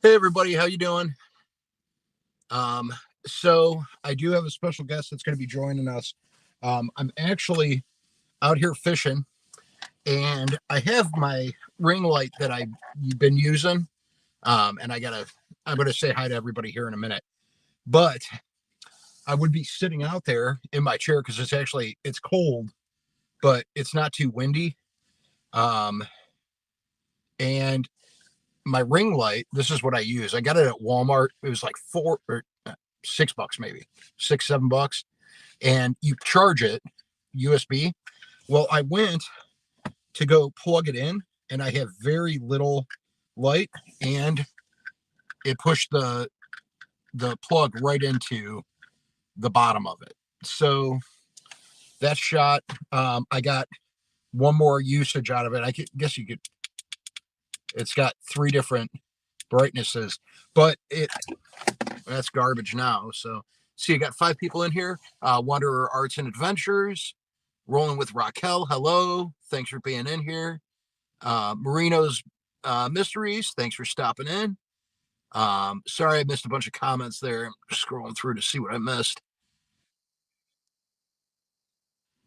Hey everybody, how you doing? Um, so I do have a special guest that's going to be joining us. I'm actually out here fishing, and I have my ring light that I've been using. And I'm gonna say hi to everybody here in a minute. But I would be sitting out there in my chair because it's cold, but it's not too windy. Um, and my ring light, this is what I use. I got it at Walmart. It was like four or $6, maybe 6, $7, and you charge it USB. Well, I went to go plug it in, and I have very little light, and it pushed the plug right into the bottom of it. So that shot. I got one more usage out of it. Guess you could. It's got three different brightnesses, but that's garbage now. So see, you got 5 people in here. Wanderer Arts and Adventures, rolling with Raquel. Hello, thanks for being in here. Marino's Mysteries, thanks for stopping in. Sorry I missed a bunch of comments there. I'm scrolling through to see what I missed.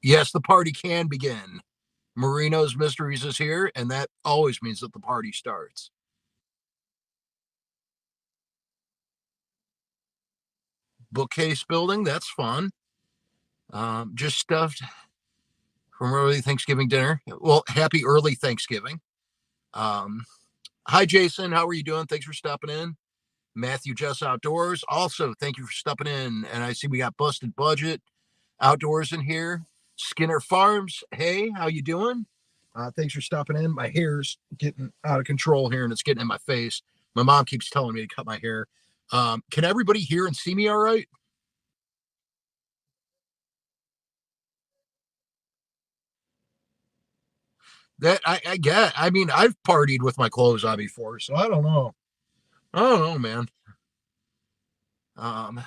Yes, the party can begin. Marino's Mysteries is here, and that always means that the party starts. Bookcase building, that's fun. Just stuffed from early Thanksgiving dinner. Well, happy early Thanksgiving. Um, Hi, Jason. How are you doing? Thanks for stopping in. Matthew Jess Outdoors. Also, thank you for stopping in. And I see we got Busted Budget Outdoors in here. Skinner Farms. Hey, how you doing? Thanks for stopping in. My hair's getting out of control here, and it's getting in my face. My mom keeps telling me to cut my hair. Can everybody hear and see me all right? That I get. I mean, I've partied with my clothes on before, so I don't know. I don't know, man. Um,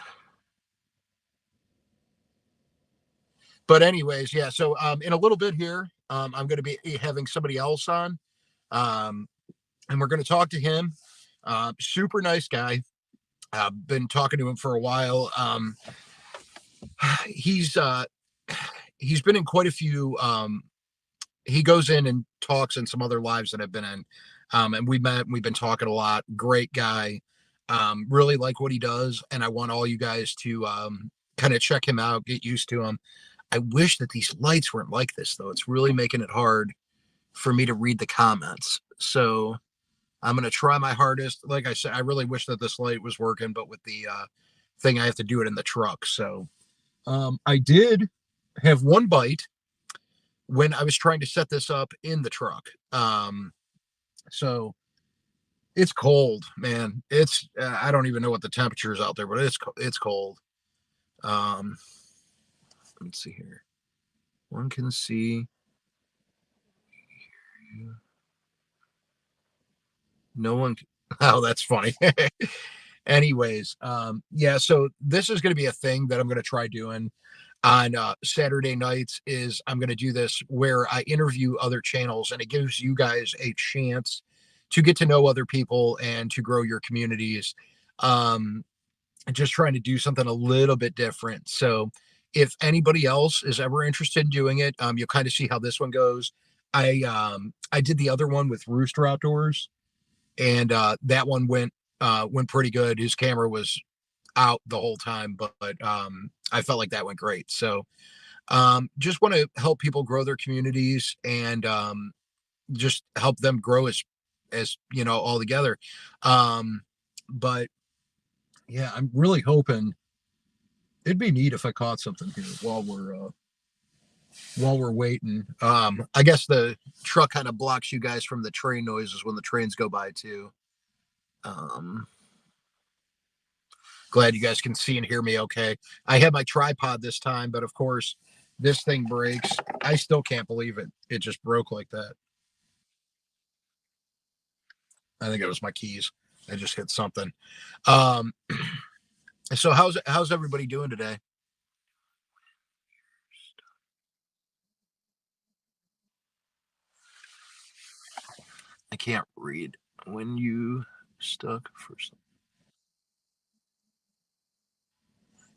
but anyways, yeah. So in a little bit here, I'm going to be having somebody else on, um, and we're going to talk to him. Super nice guy. I've been talking to him for a while. He's uh, he's been in quite a few. He goes in and talks in some other lives that I've been in, and we met. We've been talking a lot. Great guy. Really like what he does, and I want all you guys to kind of check him out, get used to him. I wish that these lights weren't like this, though. It's really making it hard for me to read the comments. So I'm going to try my hardest. Like I said, I really wish that this light was working, but with the thing, I have to do it in the truck. So I did have one bite when I was trying to set this up in the truck. So it's cold, man. I don't even know what the temperature is out there, but it's cold. Um, let's see here. One can see. No one. Oh, that's funny. Anyways, yeah. So this is going to be a thing that I'm going to try doing on Saturday nights. Is I'm going to do this where I interview other channels, and it gives you guys a chance to get to know other people and to grow your communities. Um, just trying to do something a little bit different. So if anybody else is ever interested in doing it, you'll kind of see how this one goes. I did the other one with Rooster Outdoors, and that one went pretty good. His camera was out the whole time, but I felt like that went great. So just want to help people grow their communities and just help them grow as all together. Um, but yeah, I'm really hoping it'd be neat if I caught something here while we're waiting. I guess the truck kind of blocks you guys from the train noises when the trains go by too. Um, Glad you guys can see and hear me okay. I had my tripod this time, but of course, this thing breaks. I still can't believe it. It just broke like that. I think it was my keys. I just hit something. Um, so how's everybody doing today? I can't read when you. Stuck for some.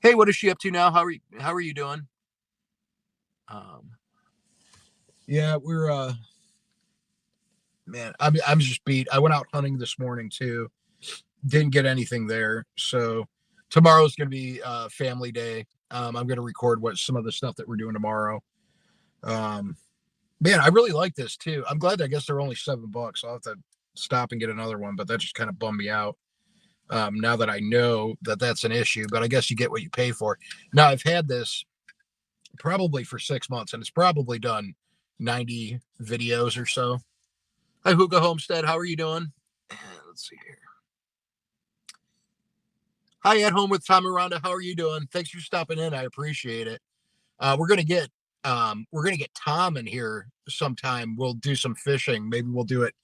Hey, what is she up to now? How are you doing? Um, yeah, we're man, I'm just beat. I went out hunting this morning too. Didn't get anything there. So tomorrow's gonna be family day. I'm gonna record what some of the stuff that we're doing tomorrow. Um, man, I really like this too. I'm glad. I guess they're only $7. I'll have to stop and get another one, but that just kind of bummed me out. Now that I know that that's an issue, but I guess you get what you pay for. Now I've had this probably for 6 months, and it's probably done 90 videos or so. Hi, Hugo Homestead. How are you doing? Let's see here. Hi, at home with Tom and Rhonda. How are you doing? Thanks for stopping in. I appreciate it. We're gonna get Tom in here sometime. We'll do some fishing. Maybe we'll do it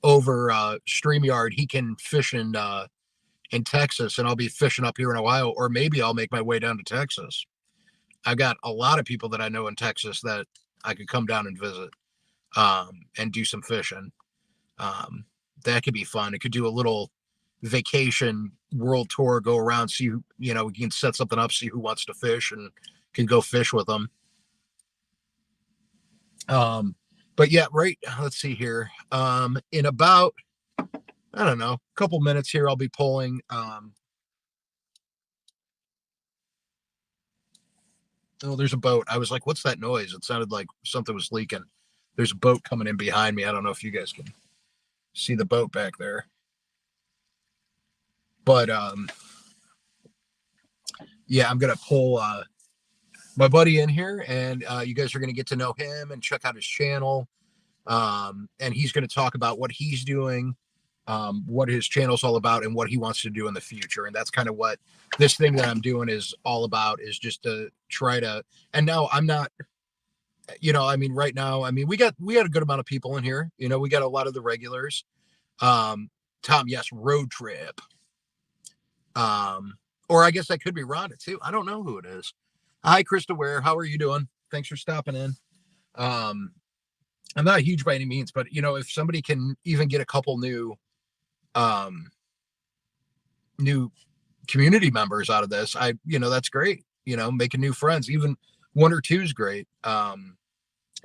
over StreamYard. He can fish in Texas, and I'll be fishing up here in Ohio, or maybe I'll make my way down to Texas. I've got a lot of people that I know in Texas that I could come down and visit and do some fishing. Um, that could be fun. It could do a little vacation world tour, go around, see who, we can set something up, see who wants to fish and can go fish with them. But yeah, right. Let's see here. In about, I don't know, a couple minutes here, I'll be pulling. Oh, there's a boat. I was like, what's that noise? It sounded like something was leaking. There's a boat coming in behind me. I don't know if you guys can see the boat back there. But yeah, I'm gonna pull my buddy in here, and you guys are gonna get to know him and check out his channel. And he's gonna talk about what he's doing, what his channel's all about, and what he wants to do in the future. And that's kind of what this thing that I'm doing is all about, is just to try to. And now I'm not, I mean, right now, I mean, we got a good amount of people in here. We got a lot of the regulars. Tom, yes, road trip. Or I guess that could be Rhonda too. I don't know who it is. Hi, Krista Ware. How are you doing? Thanks for stopping in. Um, I'm not huge by any means, but if somebody can even get a couple um, new community members out of this, that's great. Making new friends, even one or two is great. And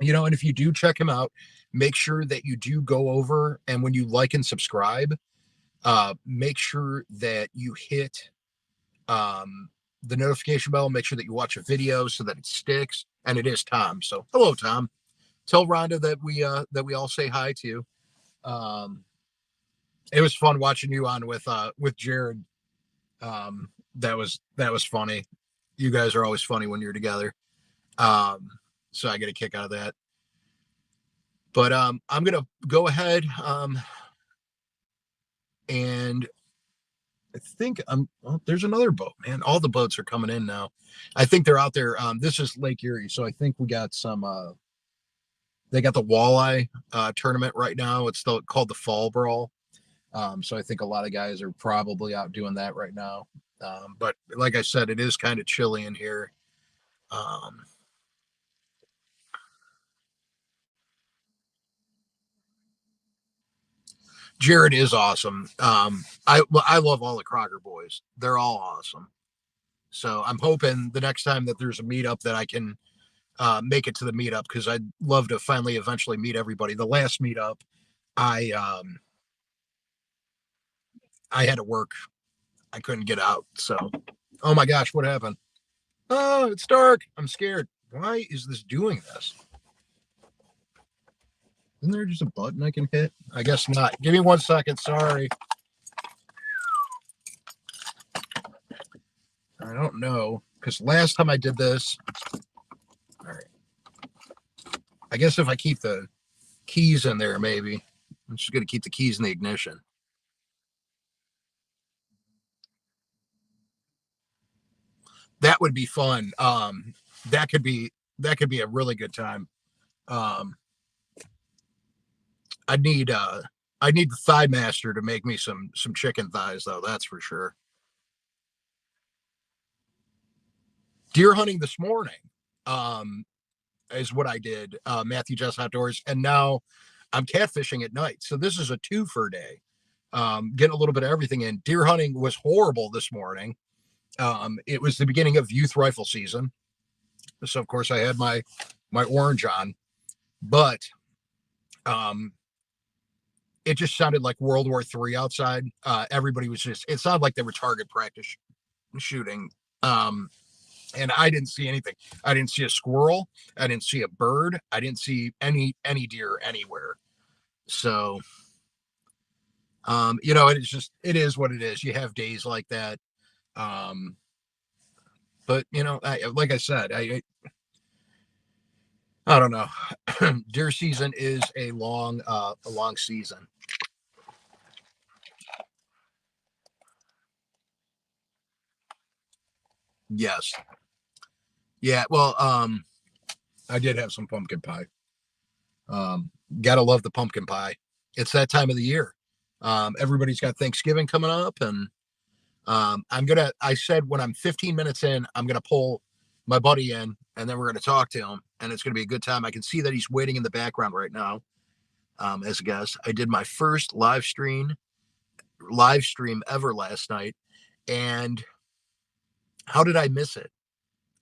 if you do check him out, make sure that you do go over, and when you like and subscribe, make sure that you hit the notification bell. Make sure that you watch a video so that it sticks. And it is Tom. So hello, Tom. Tell Rhonda that we all say hi to you. It was fun watching you on with Jared. That was funny. You guys are always funny when you're together. So I get a kick out of that. But I'm gonna go ahead and I think there's another boat, man. All the boats are coming in now. I think they're out there. This is Lake Erie, so I think we got some. They got the walleye tournament right now. It's called the Fall Brawl. So I think a lot of guys are probably out doing that right now. But like I said, it is kind of chilly in here. Um, Jared is awesome. I love all the Crocker boys. They're all awesome. So I'm hoping the next time that there's a meetup that I can make it to the meetup, because I'd love to finally eventually meet everybody. The last meetup, I I had to work. I couldn't get out. So, oh my gosh, what happened? Oh, it's dark. I'm scared. Why is this doing this? Isn't there just a button I can hit? I guess not. Give me 1 second. Sorry. I don't know, because last time I did this, all right. I guess if I keep the keys in there, maybe. I'm just going to keep the keys in the ignition. That would be fun. That could be a really good time. Um, I need I need the thigh master to make me some chicken thighs, though. That's for sure. Deer hunting this morning is what I did. Matthew Just Outdoors, and now I'm catfishing at night. So this is a twofer day. getting a little bit of everything in. Deer hunting was horrible this morning. It was the beginning of youth rifle season. So of course I had my orange on, but it just sounded like World War III outside. Everybody was it sounded like they were target practice shooting. And I didn't see anything. I didn't see a squirrel. I didn't see a bird. I didn't see any deer anywhere. So, it is what it is. You have days like that. But like I said, I don't know. Deer season is a long season. Yes. Yeah. Well, I did have some pumpkin pie. Gotta love the pumpkin pie. It's that time of the year. Everybody's got Thanksgiving coming up, and I said when I'm 15 minutes in, I'm gonna pull my buddy in, and then we're gonna talk to him, and it's gonna be a good time. I can see that he's waiting in the background right now, as a guest. I did my first live stream ever last night, and how did I miss it?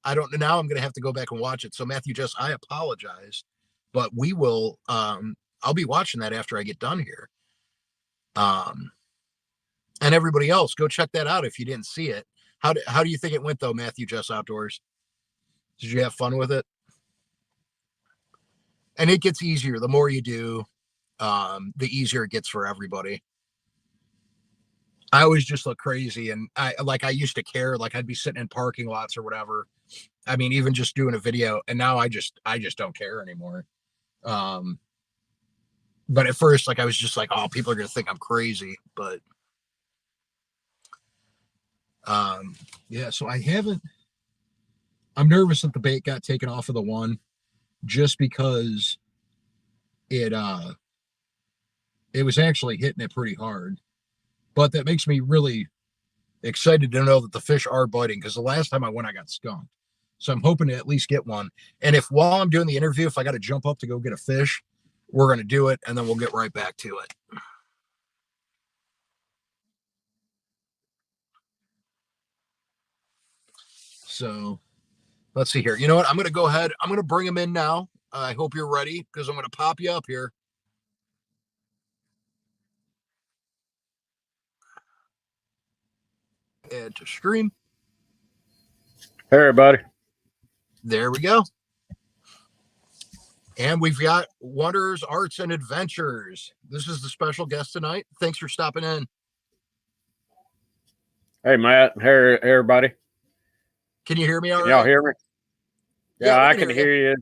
I don't know. Now I'm gonna have to go back and watch it. So Matthew, I apologize, but we will. I'll be watching that after I get done here. And everybody else, go check that out if you didn't see it. How do you think it went though, Matthew Just Outdoors? Did you have fun with it? And it gets easier the more you do, the easier it gets for everybody. I always just look crazy, and I used to care, like I'd be sitting in parking lots or whatever. I mean, even just doing a video, and now I just don't care anymore. But at first, like I was just like, oh, people are gonna think I'm crazy. But yeah, so I'm nervous that the bait got taken off of the one, just because it was actually hitting it pretty hard. But that makes me really excited to know that the fish are biting, because the last time I went, I got skunked. So I'm hoping to at least get one. And if while I'm doing the interview, if I got to jump up to go get a fish, we're going to do it, and then we'll get right back to it. So let's see here. You know what? I'm going to go ahead. I'm going to bring him in now. I hope you're ready, because I'm going to pop you up here. Add to stream. Hey, everybody. There we go. And we've got Wonders Arts and Adventures. This is the special guest tonight. Thanks for stopping in. Hey, Matt. Hey, everybody. Can you hear me all right? Y'all hear me? Yeah, I can hear you.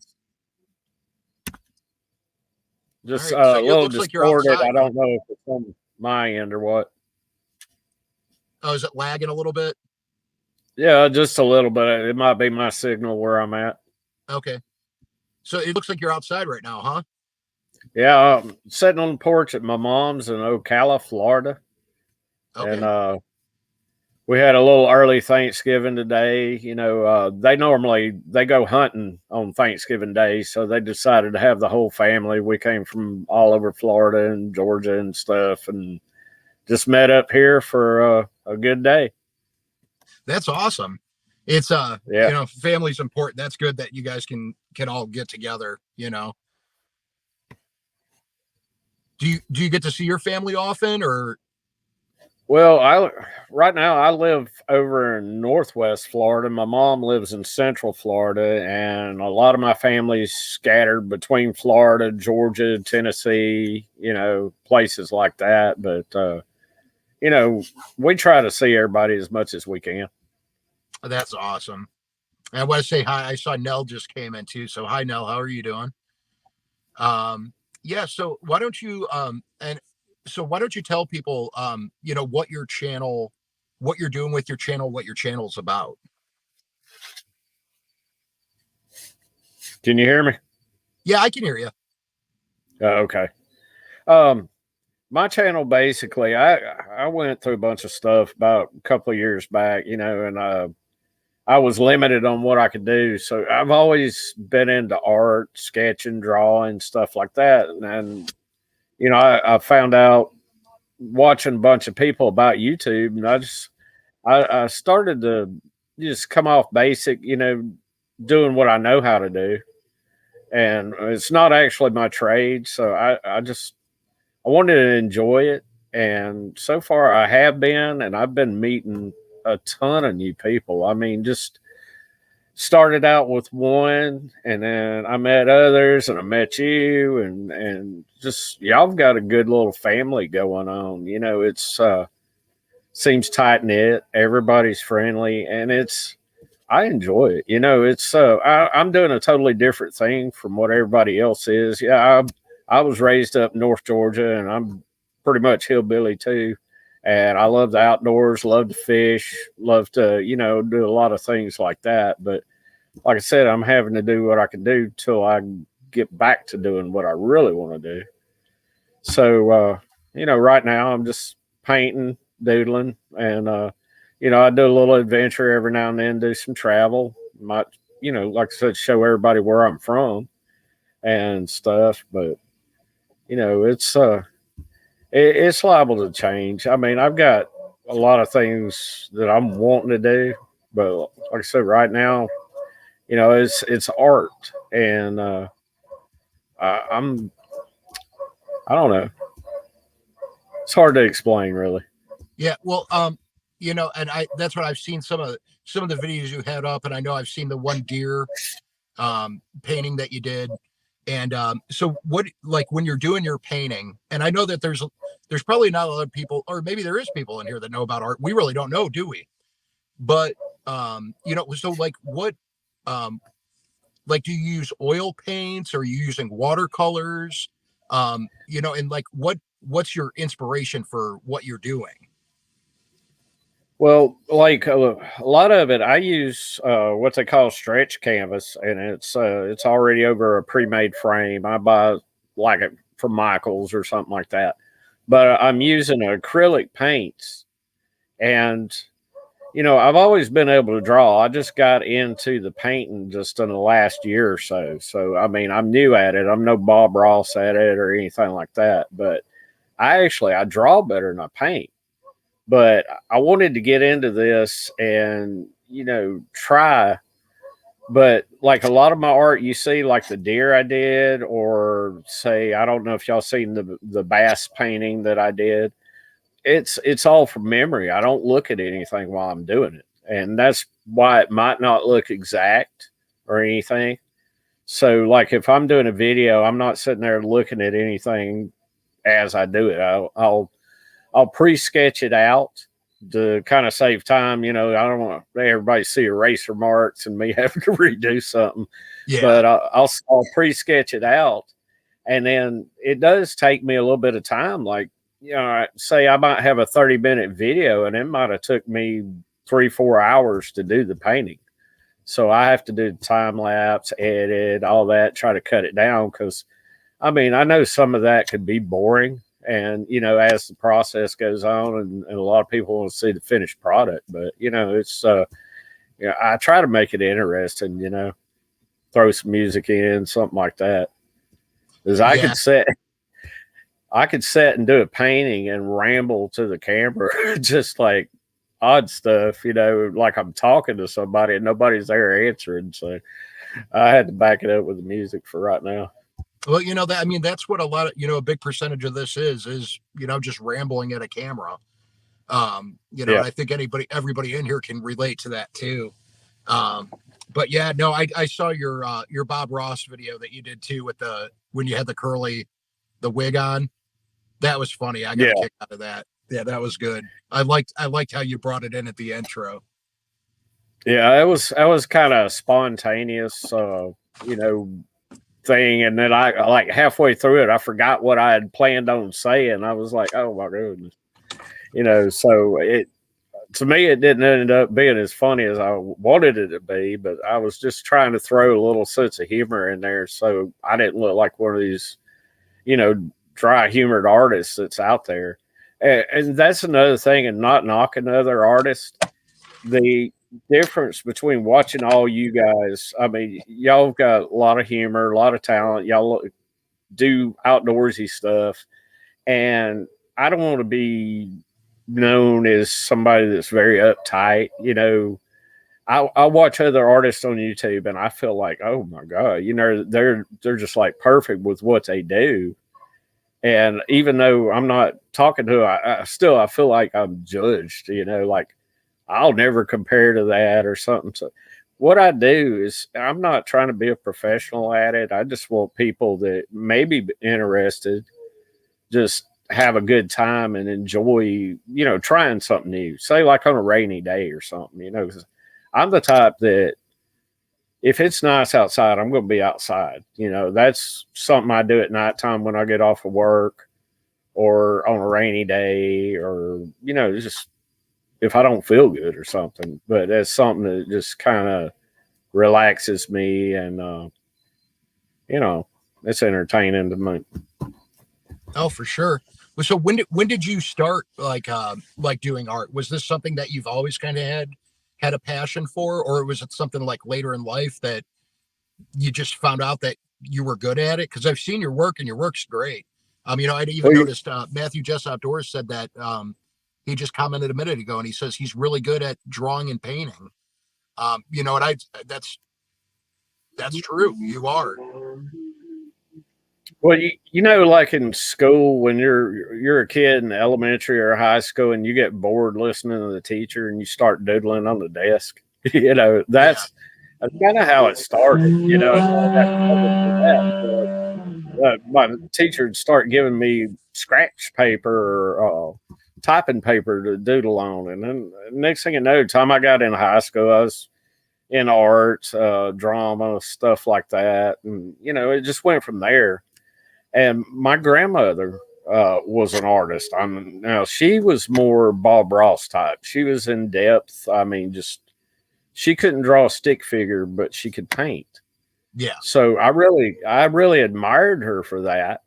Just right, so a little distorted. Outside, I don't know if it's on my end or what. Oh, is it lagging a little bit? Yeah, just a little bit. It might be my signal where I'm at. Okay. So it looks like you're outside right now, huh? Yeah, I'm sitting on the porch at my mom's in Ocala, Florida. Okay. And we had a little early Thanksgiving today. You know, they go hunting on Thanksgiving Day, so they decided to have the whole family. We came from all over Florida and Georgia and stuff, and just met up here for a good day. That's awesome. It's family's important. That's good that you guys can all get together, you know. Do you get to see your family often, or? Well, right now I live over in Northwest Florida. My mom lives in Central Florida, and a lot of my family's scattered between Florida, Georgia, Tennessee, places like that. But, we try to see everybody as much as we can. That's awesome. And I want to say hi. I saw Nell just came in too. So hi, Nell. How are you doing? Yeah. So why don't you tell people, what your channel, what you're doing with your channel, what your channel's about. Can you hear me? Yeah, I can hear you. Okay. My channel, basically, I went through a bunch of stuff about a couple of years back, and I was limited on what I could do. So I've always been into art, sketching, drawing, stuff like that. And I found out watching a bunch of people about YouTube, and I started to just come off basic, doing what I know how to do, and it's not actually my trade. So I wanted to enjoy it, and so far I have been, and I've been meeting a ton of new people. I mean, just started out with one, and then I met others, and I met you, and just y'all have got a good little family going on. It's seems tight knit. Everybody's friendly, and I enjoy it. It's I'm doing a totally different thing from what everybody else is. Yeah, I was raised up in North Georgia, and I'm pretty much hillbilly too. And I love the outdoors, love to fish, love to do a lot of things like that. But like I said, I'm having to do what I can do till I get back to doing what I really want to do. So right now I'm just painting, doodling, and I do a little adventure every now and then, do some travel. Might, like I said, show everybody where I'm from and stuff. But it's liable to change. I mean, I've got a lot of things that I'm wanting to do, but like I said, right now, it's art, and I'm I don't know. It's hard to explain, really. Yeah, well, and that's what I've seen some of the videos you had up, and I know I've seen the one deer painting that you did. And so what, like when you're doing your painting, and I know that there's probably not a lot of people, or maybe there is people in here that know about art. We really don't know, do we? But so like what like do you use oil paints, or are you using watercolors? And like what's your inspiration for what you're doing? Well, like a lot of it, I use what they call stretch canvas, and it's already over a pre-made frame. I buy like it from Michaels or something like that. But I'm using acrylic paints, and I've always been able to draw. I just got into the painting just in the last year or so. So I mean, I'm new at it. I'm no Bob Ross at it or anything like that. But I draw better than I paint. But I wanted to get into this and try. But like a lot of my art, you see, like the deer I did, or say I don't know if y'all seen the bass painting that I did. It's all from memory. I don't look at anything while I'm doing it, and that's why it might not look exact or anything. So, like if I'm doing a video, I'm not sitting there looking at anything as I do it. I'll pre-sketch it out to kind of save time. I don't want everybody to see eraser marks and me having to redo something. Yeah. But I'll pre-sketch it out, and then it does take me a little bit of time. Like say I might have a 30-minute video, and it might have took me 3-4 hours to do the painting. So I have to do time lapse, edit, all that, try to cut it down because I mean I know some of that could be boring. And as the process goes on, and a lot of people want to see the finished product, but it's I try to make it interesting. Throw some music in, something like that. Because I could sit and do a painting and ramble to the camera, just like odd stuff. Like I'm talking to somebody and nobody's there answering. So I had to back it up with the music for right now. Well, that I mean that's what a lot of a big percentage of this is just rambling at a camera. And Yeah. I think everybody in here can relate to that too. But yeah, no, I saw your Bob Ross video that you did too with when you had the wig on. That was funny. I got a kick out of that. Yeah, that was good. I liked how you brought it in at the intro. Yeah, it was kind of spontaneous, thing, and then I like halfway through it, I forgot what I had planned on saying. I was like, "Oh my goodness," So it to me it didn't end up being as funny as I wanted it to be, but I was just trying to throw a little sense of humor in there, so I didn't look like one of these, dry humored artists that's out there. And that's another thing, and not knocking other artists. The difference between watching all you guys, I mean, y'all got a lot of humor, a lot of talent. Y'all do outdoorsy stuff. And I don't want to be known as somebody that's very uptight. I watch other artists on YouTube and I feel like, oh my God, they're just like perfect with what they do. And even though I'm not talking to, I feel like I'm judged. Like I'll never compare to that or something. So what I do is I'm not trying to be a professional at it. I just want people that may be interested just have a good time and enjoy, trying something new. Say like on a rainy day or something, 'cause I'm the type that if it's nice outside, I'm going to be outside. That's something I do at nighttime when I get off of work or on a rainy day or, just if I don't feel good or something. But that's something that just kind of relaxes me and, you know, it's entertaining to me. Oh, for sure. Well, so when did you start like doing art? Was this something that you've always kind of had a passion for, or was it something like later in life that you just found out that you were good at it? Because I've seen your work and your work's great. I'd even Well, noticed Matthew Jess Outdoors said that he just commented a minute ago, and he says he's really good at drawing and painting. And I that's true. You are. Well, like in school when you're a kid in elementary or high school and you get bored listening to the teacher and you start doodling on the desk. Yeah. That's kind of how it started. I didn't do that. My teacher would start giving me scratch paper or typing paper to doodle on, and then next thing you know, time I got in high school, I was in art, drama, stuff like that, and it just went from there. And my grandmother was an artist. Now she was more Bob Ross type. She was in depth. I mean, just she couldn't draw a stick figure, but she could paint. Yeah. So I really admired her for that.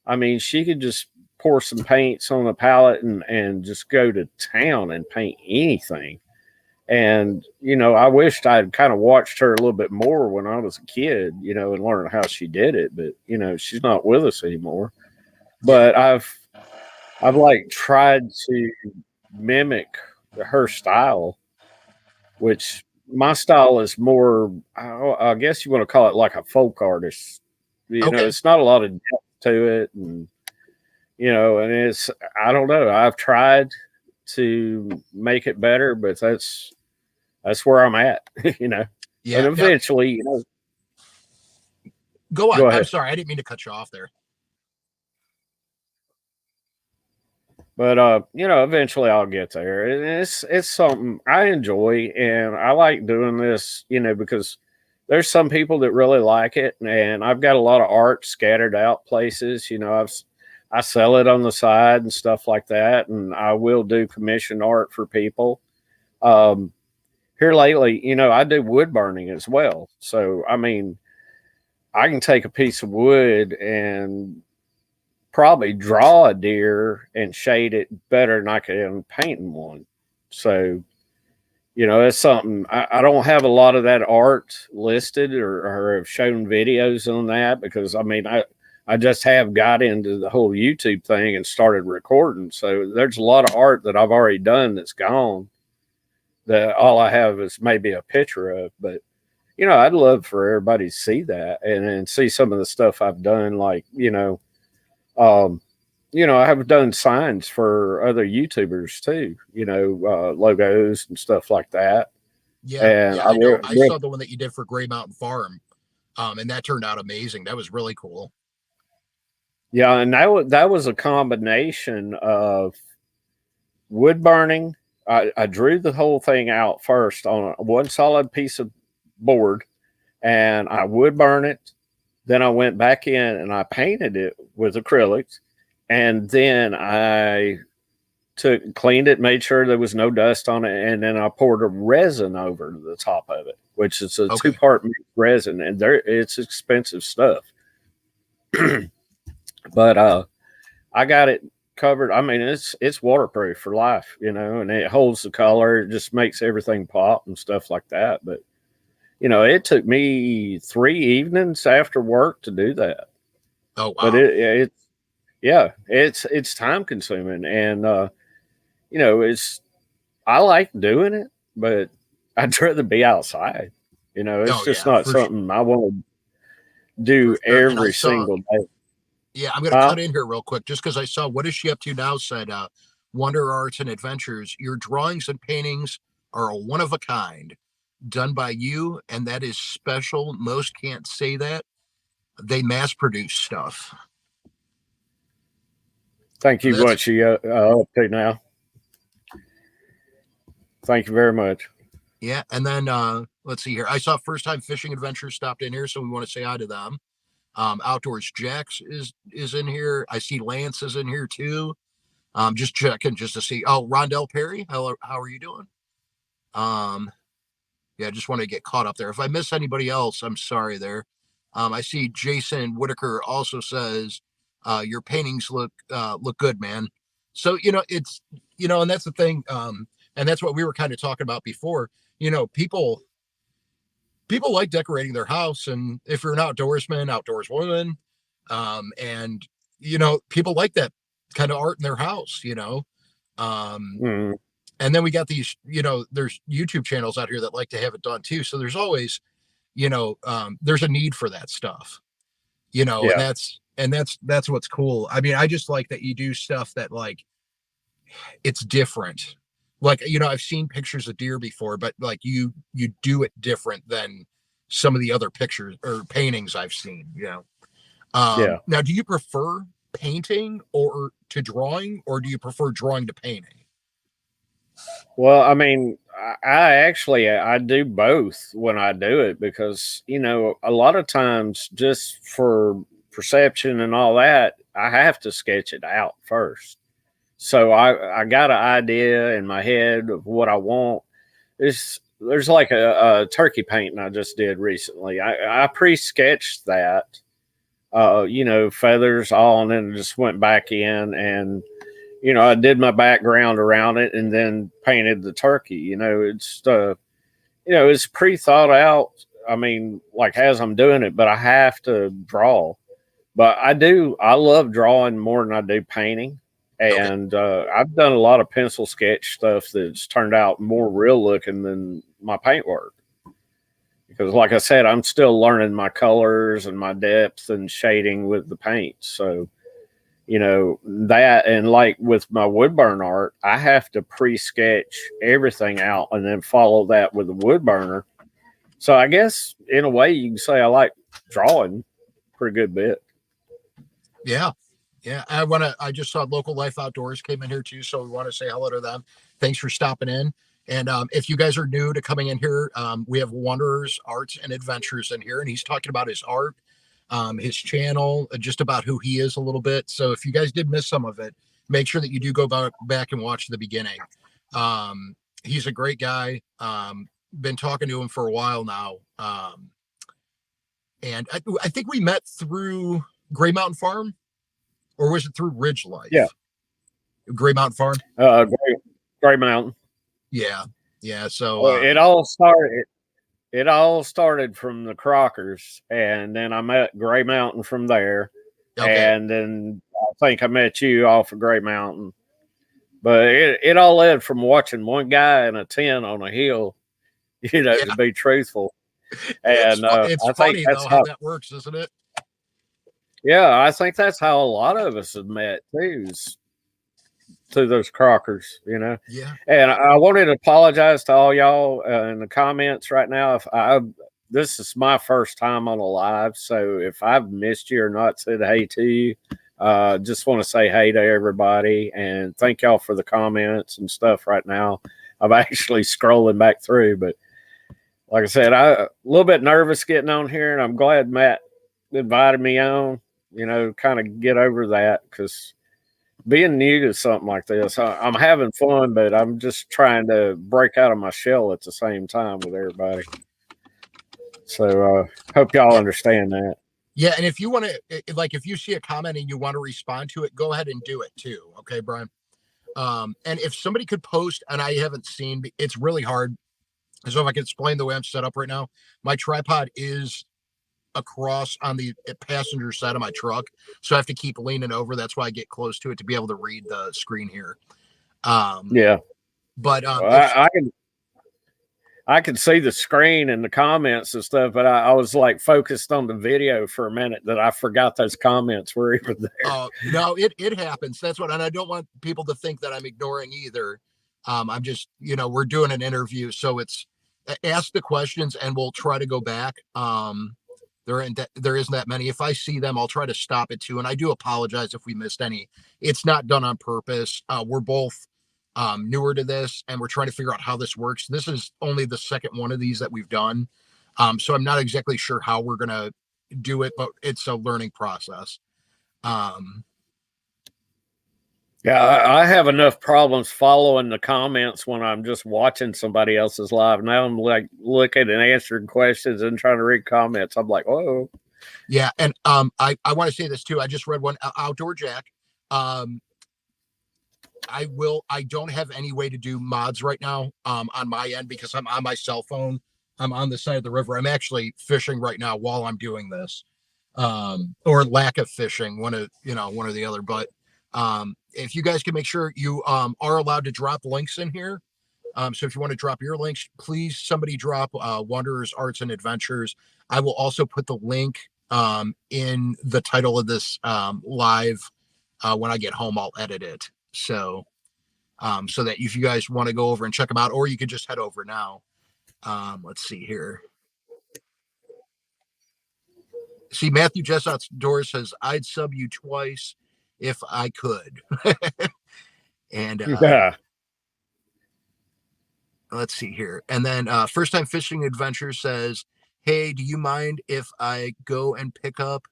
I mean, she could just pour some paints on a palette and just go to town and paint anything. And I wished I'd kind of watched her a little bit more when I was a kid, and learned how she did it. But she's not with us anymore. Yeah. But I've like tried to mimic her style, which my style is more, I guess you want to call it like a folk artist. Okay. It's not a lot of depth to it, and it's, I don't know. I've tried to make it better, but that's where I'm at, And Yeah. Now, eventually, go on. go I'm ahead. sorry. I didn't mean to cut you off there. But eventually I'll get there. And it's something I enjoy, and I like doing this, because there's some people that really like it, and I've got a lot of art scattered out places. I sell it on the side and stuff like that, and I will do commission art for people. Um, Here lately, I do wood burning as well. So I mean, I can take a piece of wood and probably draw a deer and shade it better than I can painting one. So, it's something I don't have a lot of that art listed or have shown videos on that because I mean, I just have got into the whole YouTube thing and started recording. So there's a lot of art that I've already done that's gone that all I have is maybe a picture of. But, I'd love for everybody to see that and see some of the stuff I've done, like, um, I have done signs for other YouTubers too, logos and stuff like that. Yeah. And Yeah. I know. I saw the one that you did for Gray Mountain Farm, and that turned out amazing. That was really cool. yeah, and that was a combination of wood burning. I drew the whole thing out first on one solid piece of board, and I would burn it. Then I went back in and I painted it with acrylics, and then I cleaned it, made sure there was no dust on it, and then I poured a resin over the top of it, which is a Okay. two-part mixed resin, and it's expensive stuff. But I got it covered. I mean, it's waterproof for life, and it holds the color. It just makes everything pop and stuff like that. But it took me 3 evenings after work to do that. Oh But wow. yeah, it's time consuming, and it's I like doing it, but I'd rather be outside. It's Oh just yeah, not something I want to for do sure. And I every saw, single day. yeah, I'm going to Huh? cut in here real quick just because I saw what is she up to now said, Wonder Arts and Adventures. Your drawings and paintings are a one of a kind, done by you, and that is special. Most can't say that. They mass produce stuff. Thank you. That's What you up to now? Thank you very much. yeah. And then let's see here. I saw First Time Fishing Adventures stopped in here, so we want to say hi to them. Outdoors Jax is in here. I see Lance is in here too. Just checking just to see. Oh, Rondell Perry, how are you doing? Um, yeah, I just want to get caught up there. If I miss anybody else, I'm sorry there. I see Jason Whitaker also says your paintings look good, man. So it's and that's the thing. And that's what we were kind of talking about before. People like decorating their house, and if you're an outdoorsman, outdoors woman, and people like that kind of art in their house. Um, Mm, and then we got these, there's YouTube channels out here that like to have it done too. So there's always, there's a need for that stuff, and yeah, that's what's cool. I mean, I just like that you do stuff that like it's different. Like, I've seen pictures of deer before, but like you do it different than some of the other pictures or paintings I've seen. yeah. Now, do you prefer painting or to drawing, or do you prefer drawing to painting? Well, I mean, I actually I do both when I do it because a lot of times just for perception and all that, I have to sketch it out first. So I got an idea in my head of what I want. There's like a turkey painting I just did recently. I pre-sketched that, feathers all, and then just went back in and I did my background around it and then painted the turkey. It's pre thought out. I mean, like as I'm doing it, but I have to draw. But I love drawing more than I do painting. Okay. And I've done a lot of pencil sketch stuff that's turned out more real looking than my paint work. Because, like I said, I'm still learning my colors and my depth and shading with the paint. So, that, and like with my wood burn art, I have to pre-sketch everything out and then follow that with a wood burner. So I guess in a way you can say I like drawing pretty good bit. Yeah. Yeah. I just saw Local Life Outdoors came in here too. So we want to say hello to them. Thanks for stopping in. And if you guys are new to coming in here, we have Wanderers Arts and Adventures in here, and he's talking about his art, his channel, just about who he is a little bit. So if you guys did miss some of it, make sure that you do go back and watch the beginning. He's a great guy. Been talking to him for a while now. And I think we met through Gray Mountain Farm, or was it through Ridge Yeah. Life? Gray Mountain Farm. Gray Mountain. Yeah. Yeah. So, Well, it all started from the Crockers, and then I met Gray Mountain from there, okay. and then I think I met you off of Gray Mountain. But it all led from watching one guy in a tent on a hill, Yeah. to be truthful. It's And it's I think funny that's though how how, that works, isn't it? yeah, I think that's how a lot of us have met too, is through those Crockers. Yeah. And I wanted to apologize to all y'all in the comments right now. If this is my first time on a live, so if I've missed you or not said hey to you, just want to say hey to everybody and thank y'all for the comments and stuff right now. I'm actually scrolling back through, but like I said, I a little bit nervous getting on here, and I'm glad Matt invited me on. Kind of get over that because being new to something like this, I'm having fun, but I'm just trying to break out of my shell at the same time with everybody. So hope y'all Yeah. understand that. Yeah. And if you want to, like, if you see a comment and you want to respond to it, go ahead and do it too. Okay, Brian. And if somebody could post, and I haven't seen, it's really hard. So if I could explain the way I'm set up right now, my tripod is across on the passenger side of my truck, so I have to keep leaning over. That's why I get close to it to be able to read the screen here. Yeah. But Well, if I could see the screen and the comments and stuff, but I was like focused on the video for a minute that I forgot those comments were even there. no, it happens. That's what, and I don't want people to think that I'm ignoring either. I'm just, we're doing an interview, so it's ask the questions and we'll try to go back. There isn't that many. If I see them, I'll try to stop it too. And I do apologize if we missed any. It's not done on purpose. We're both newer to this, and we're trying to figure out how this works. This is only the second one of these that we've done. So I'm not exactly sure how we're gonna do it, but it's a learning process. Um, Yeah, I have enough problems following the comments when I'm just watching somebody else's live. Now I'm like looking and answering questions and trying to read comments. I'm like, whoa. yeah, and I want to say this too. I just read one Outdoor Jack. Um, I don't have any way to do mods right now on my end because I'm on my cell phone. I'm on the side of the river. I'm actually fishing right now while I'm doing this. Or lack of fishing, one or the other. But if you guys can make sure you are allowed to drop links in here. So if you want to drop your links, please somebody drop Wanderers Arts and Adventures. I will also put the link in the title of this live. When I get home, I'll edit it. So that if you guys want to go over and check them out, or you could just head over now. Let's see here. See, Matthew Jess Outdoors says, I'd sub you twice if I could. And Yeah. let's see here. And then First Time Fishing Adventure says, hey, do you mind if I go and pick up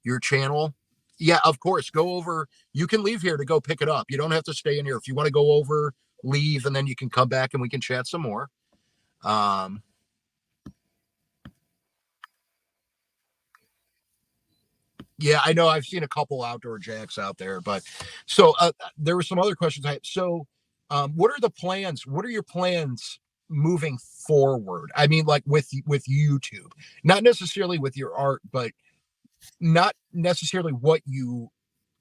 your channel? Yeah, of course. Go over. You can leave here to go pick it up. You don't have to stay in here. If you want to go over, leave, and then you can come back and we can chat some more. Yeah, I know. I've seen a couple Outdoor Jacks out there, but so there were some other questions. So, what are the plans? What are your plans moving forward? I mean, like with YouTube, not necessarily with your art, but not necessarily what you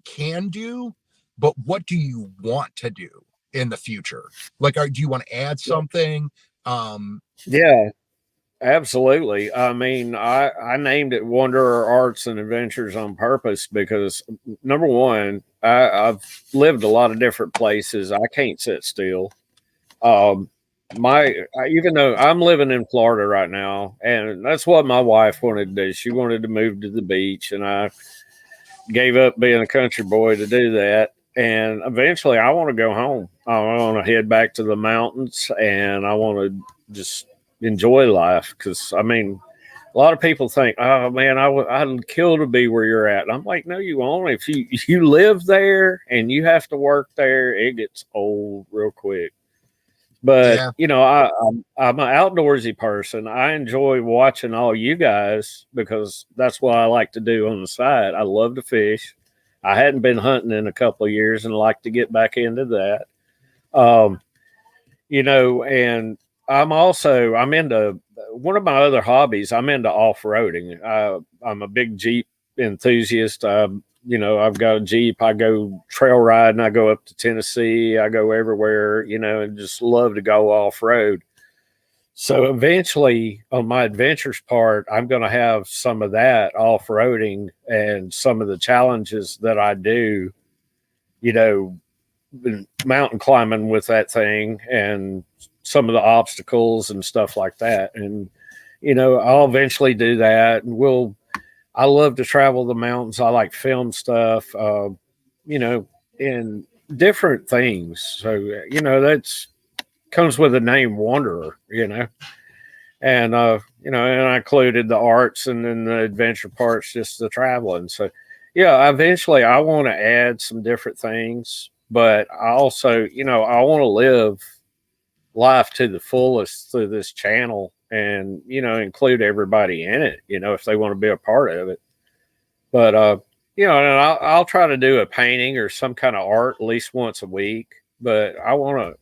can do, but what do you want to do in the future? Like, do you want to add something? Yeah. Absolutely. I mean, I named it Wanderer Arts and Adventures on purpose because number one, I've lived a lot of different places. I can't sit still. Um, even though I'm living in Florida right now, and that's what my wife wanted to do. She wanted to move to the beach, and I gave up being a country boy to do that. And eventually, I want to go home. I want to head back to the mountains, and I want to just enjoy life. Because I mean, a lot of people think, "Oh man, I'd kill to be where you're at." And I'm like, "No, you won't. If you live there and you have to work there, it gets old real quick." But Yeah, I'm an outdoorsy person. I enjoy watching all you guys because that's what I like to do on the side. I love to fish. I hadn't been hunting in a couple of years and like to get back into that. Um, and I'm into one of my other hobbies. I'm into off roading. I'm a big Jeep enthusiast. I've got a Jeep. I go trail riding. I go up to Tennessee. I go everywhere, and just love to go off road. So eventually, on my adventures part, I'm going to have some of that off roading and some of the challenges that I do, you know, mountain climbing with that thing and some of the obstacles and stuff like that. And, I'll eventually do that. And I love to travel the mountains. I like film stuff, and different things. So, that's comes with the name Wanderer, and I included the arts and then the adventure parts, just the traveling. So, yeah, eventually I want to add some different things, but I also, I want to live life to the fullest through this channel and, include everybody in it, if they want to be a part of it. But, and I'll try to do a painting or some kind of art at least once a week, but I want to,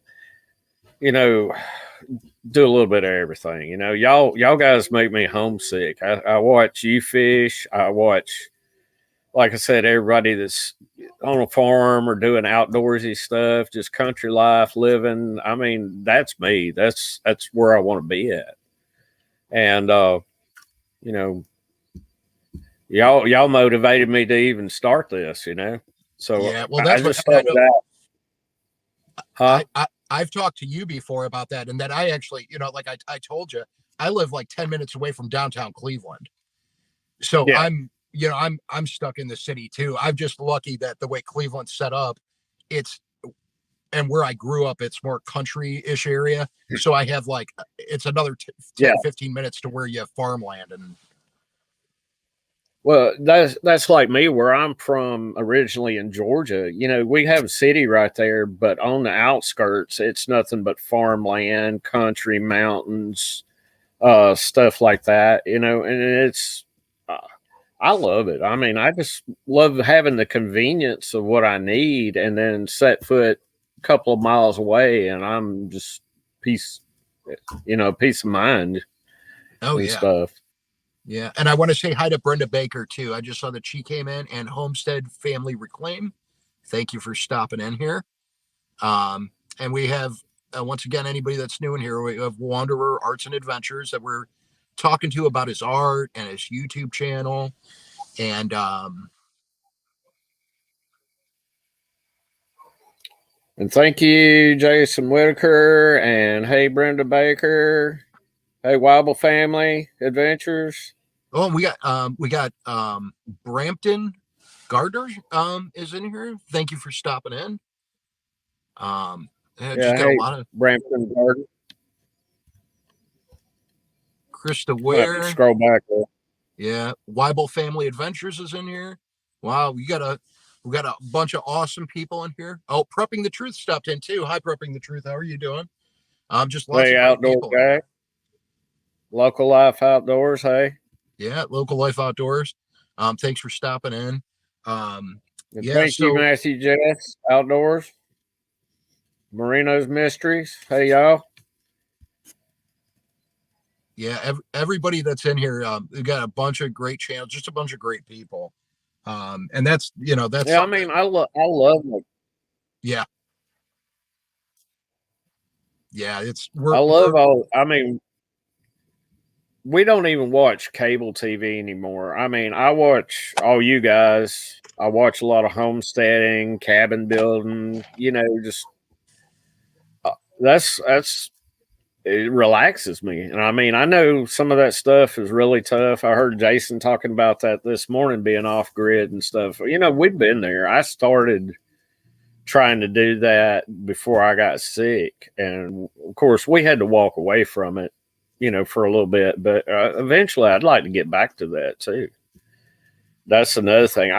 do a little bit of everything. Y'all guys make me homesick. I watch you fish. I watch, like I said, everybody that's on a farm or doing outdoorsy stuff, just country life living. I mean, that's me. That's where I want to be at. And you know, y'all motivated me to even start this. So Yeah, well, I that's what just started out. Huh? I've talked to you before about that, and that I actually, like I told you, I live like 10 minutes away from downtown Cleveland. So Yeah. I'm stuck in the city too. I'm just lucky that the way Cleveland's set up, it's and where I grew up, it's more country-ish area. So I have like it's another 10, Yeah. 15 minutes to where you have farmland. And Well, that's like me, where I'm from originally in Georgia. We have a city right there, but on the outskirts, it's nothing but farmland, country, mountains, stuff like that. And it's uh, I love it. I mean, I just love having the convenience of what I need, and then set foot a couple of miles away, and I'm just peace, peace of mind oh and yeah, stuff. yeah. And I want to say hi to Brenda Baker too. I just saw that she came in, and Homestead Family Reclaim. Thank you for stopping in here. And we have, once again, anybody that's new in here, we have Wanderer Arts and Adventures that we're talking to about his art and his YouTube channel. And And thank you, Jason Whitaker, and hey, Brenda Baker. Hey, Wobble Family Adventures. oh, and we got Brampton Gardner is in here. Thank you for stopping in. Just Yeah, got a hey, lot of Brampton Garden. Krista Might have to Ware. scroll back there. Yeah, Weibel Family Adventures is in here. Wow, we got a bunch of awesome people in here. Oh, Prepping the Truth stopped in too. Hi, Prepping the Truth. How are you doing? Just lots Hey, of great outdoor people in guy. here. Local Life Outdoors. Hey. Yeah, Local Life Outdoors. Thanks for stopping in. And Yeah, thank you, so Matthew Jess Outdoors. Marino's Mysteries. Hey, y'all. yeah, everybody that's in here, we got a bunch of great channels, just a bunch of great people. And that's Yeah, I something. mean, I love it. Yeah, yeah, it's I we're love all. I mean, we don't even watch cable TV anymore. I mean, I watch all you guys. I watch a lot of homesteading, cabin building. Just that's it relaxes me. And I mean, I know some of that stuff is really tough. I heard Jason talking about that this morning, being off grid and stuff. We've been there. I started trying to do that before I got sick, and of course, we had to walk away from it, for a little bit. But eventually, I'd like to get back to that too. That's another thing.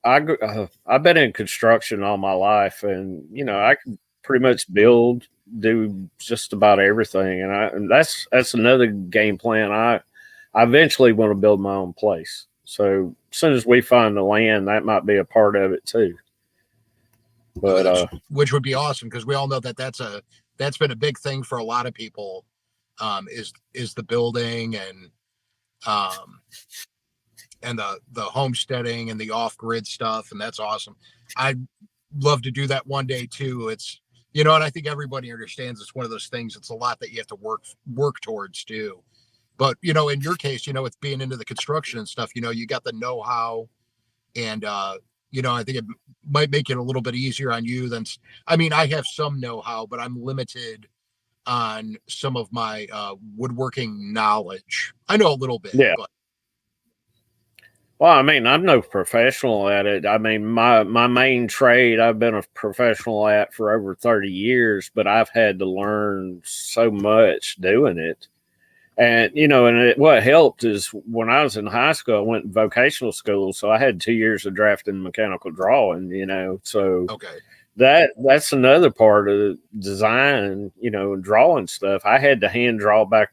I've been in construction all my life, and I can pretty much do just about everything, and that's another game plan. I eventually want to build my own place. So as soon as we find the land, that might be a part of it too. But which would be awesome because we all know that that's been a big thing for a lot of people. Is the building um, and the homesteading and the off grid stuff, and that's awesome. I'd love to do that one day too. It's and I think everybody understands it's one of those things. It's a lot that you have to work towards too. But in your case, with being into the construction and stuff, you got the know-how, and I think it might make it a little bit easier on you than. I mean, I have some know-how, but I'm limited on some of my woodworking knowledge. I know a little bit, yeah. but Well, I mean, I'm no professional at it. I mean, my main trade I've been a professional at for over 30 years, but I've had to learn so much doing it. And what helped is when I was in high school, I went to vocational school, so I had 2 years of drafting and mechanical drawing. So okay. that's another part of design, and drawing stuff. I had to hand draw back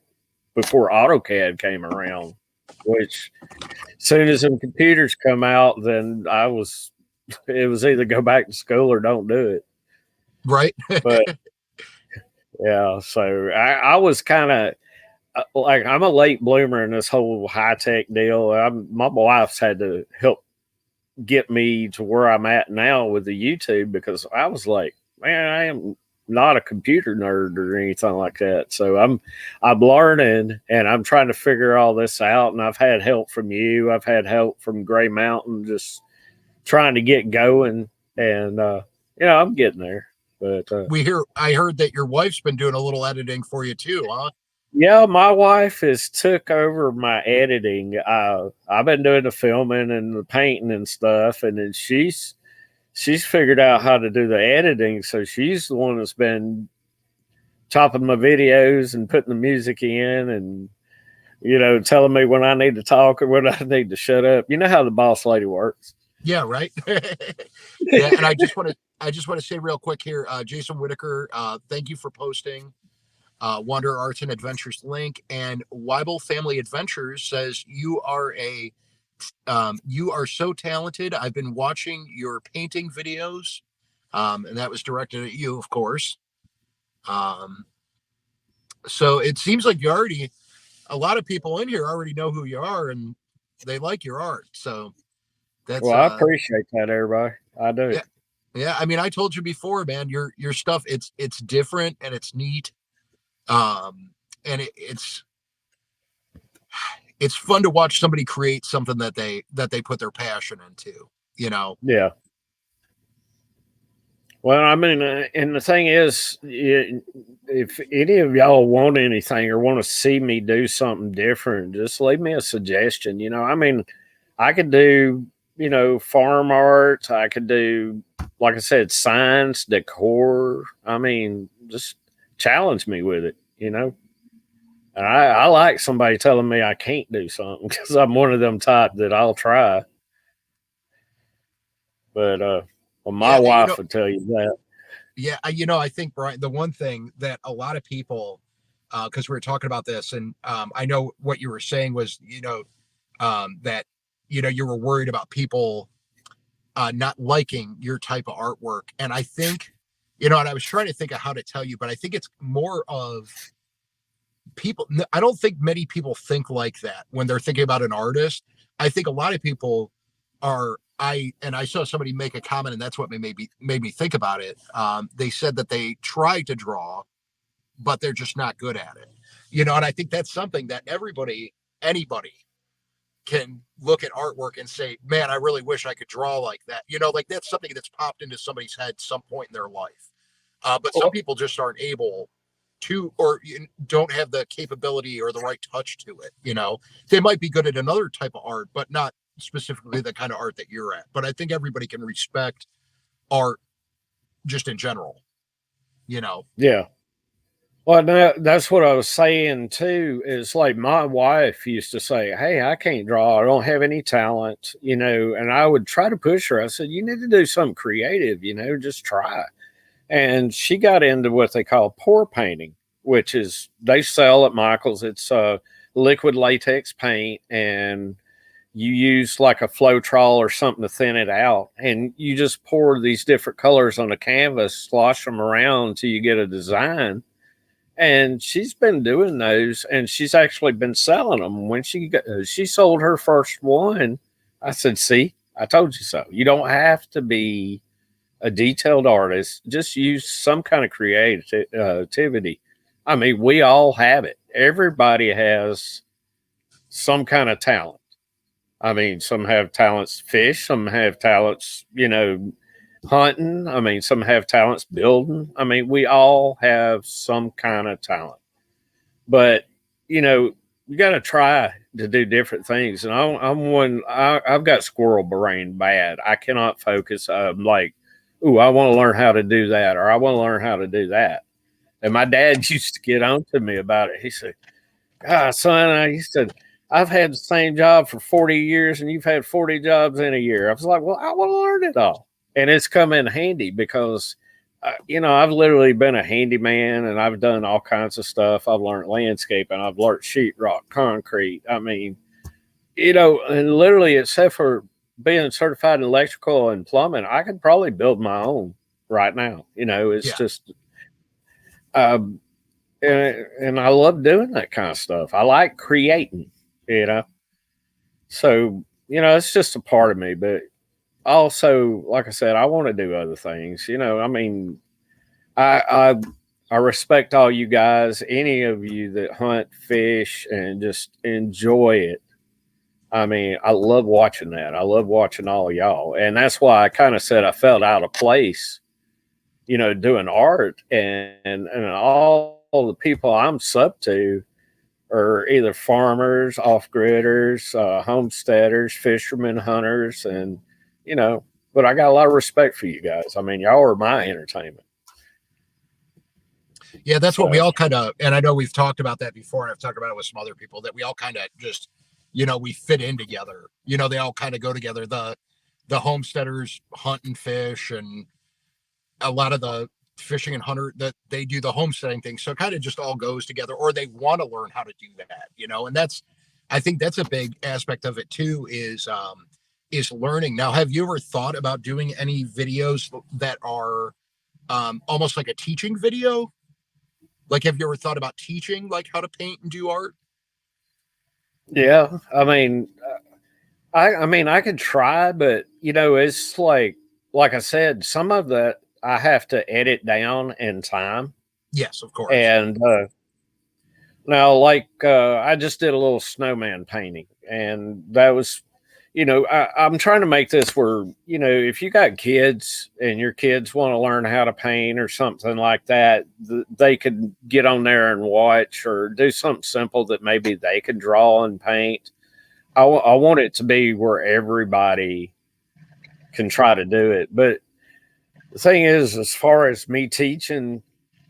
before AutoCAD came around, which as soon as some computers come out, then it was either go back to school or don't do it. Right. But Yeah. So I was kind of like, I'm a late bloomer in this whole high tech deal. My wife's had to help get me to where I'm at now with the YouTube, because I was like, man, I am not a computer nerd or anything like that. So I'm learning and I'm trying to figure all this out. And I've had help from you. I've had help from Gray Mountain, just trying to get going. And I'm getting there. But I heard that your wife's been doing a little editing for you too, huh? yeah, my wife has took over my editing. I've been doing the filming and the painting and stuff, and then she's figured out how to do the editing. So she's the one that's been chopping my videos and putting the music in, and telling me when I need to talk or when I need to shut up. You know how the boss lady works. Yeah, right. Yeah, and I just want to say real quick here, Jason Whitaker, thank you for posting Wander Arts and Adventures link. And Weibel Family Adventures says you are so talented. I've been watching your painting videos, and that was directed at you, of course. Um, so it seems like a lot of people in here already know who you are and they like your art. So that's Well, I appreciate that, everybody. I do. yeah, yeah. I mean, I told you before, man. Your stuff it's different and it's neat. And it's fun to watch somebody create something that they put their passion into. You know. Yeah. Well, I mean, and the thing is, if any of y'all want anything or want to see me do something different, just leave me a suggestion. I mean, I could do, farm art. I could do, like I said, science, decor. I mean, just challenge me with it. And I like somebody telling me I can't do something, because I'm one of them type that I'll try. But, well, my Yeah. wife would tell you that. Yeah. I think, Brian, the one thing that a lot of people, because we were talking about this, and I know what you were saying was, that, you were worried about people not liking your type of artwork. And I think, and I was trying to think of how to tell you, but I think it's more of people. I don't think many people think like that when they're thinking about an artist. I think a lot of people I saw somebody make a comment, and that's what made me think about it. They said that they try to draw, but they're just not good at it. And I think that's something that anybody can look at artwork and say, man, I really wish I could draw like that. Like that's something that's popped into somebody's head some point in their life. But some people just aren't able to, or don't have the capability or the right touch to it. They might be good at another type of art, but not specifically the kind of art that you're at. But I think everybody can respect art just in general, Yeah. Well, that's what I was saying too. Is like, my wife used to say, "Hey, I can't draw. I don't have any talent," and I would try to push her. I said, "You need to do something creative. Just try." And she got into what they call pour painting, which is, they sell at Michael's. It's liquid latex paint, and you use like a Floetrol or something to thin it out, and you just pour these different colors on a canvas, slosh them around until you get a design. And she's been doing those, and she's actually been selling them. When she sold her first one, I said, "See, I told you so. You don't have to be a detailed artist. Just use some kind of creativity. I mean, we all have it. Everybody has some kind of talent. I mean, some have talents to fish, some have talents, hunting. I mean, some have talents building. I mean, we all have some kind of talent. But, you know, you got to try to do different things. And I've got squirrel brain bad. I cannot focus. I'm like, ooh, I want to learn how to do that, or I want to learn how to do that. And my dad used to get on to me about it. He said, God, son, I've had the same job for 40 years and you've had 40 jobs in a year. I was like, well, I want to learn it all. And it's come in handy because, I've literally been a handyman and I've done all kinds of stuff. I've learned landscaping. I've learned sheetrock, concrete. I mean, and literally, except for being certified in electrical and plumbing, I could probably build my own right now. It's Yeah. just, and I love doing that kind of stuff. I like creating, you know. So, it's just a part of me, but also, like I said, I want to do other things. I mean, I I respect all you guys, any of you that hunt, fish, and just enjoy it. I mean, I love watching that. I love watching all of y'all, and that's why I kind of said I felt out of place, doing art, and all the people I'm sub to are either farmers, off gridders, homesteaders, fishermen, hunters, and you know. But I got a lot of respect for you guys. I mean, y'all are my entertainment. Yeah, that's what we So all kind of, and I know we've talked about that before, and I've talked about it with some other people, that we all kind of just, we fit in together. They all kind of go together. The homesteaders hunt and fish, and a lot of the fishing and hunter that they do the homesteading thing. So it kind of just all goes together, or they want to learn how to do that, and I think that's a big aspect of it too, is learning. Now, have you ever thought about doing any videos that are almost like a teaching video? Like, have you ever thought about teaching, like how to paint and do art? yeah, I mean, I mean, I could try, but it's like I said, some of that I have to edit down in time, Yes, of course. and now, like, I just did a little snowman painting, and that was, I'm trying to make this where, if you got kids and your kids want to learn how to paint or something like that, they could get on there and watch or do something simple that maybe they can draw and paint. I want it to be where everybody can try to do it. But the thing is, as far as me teaching,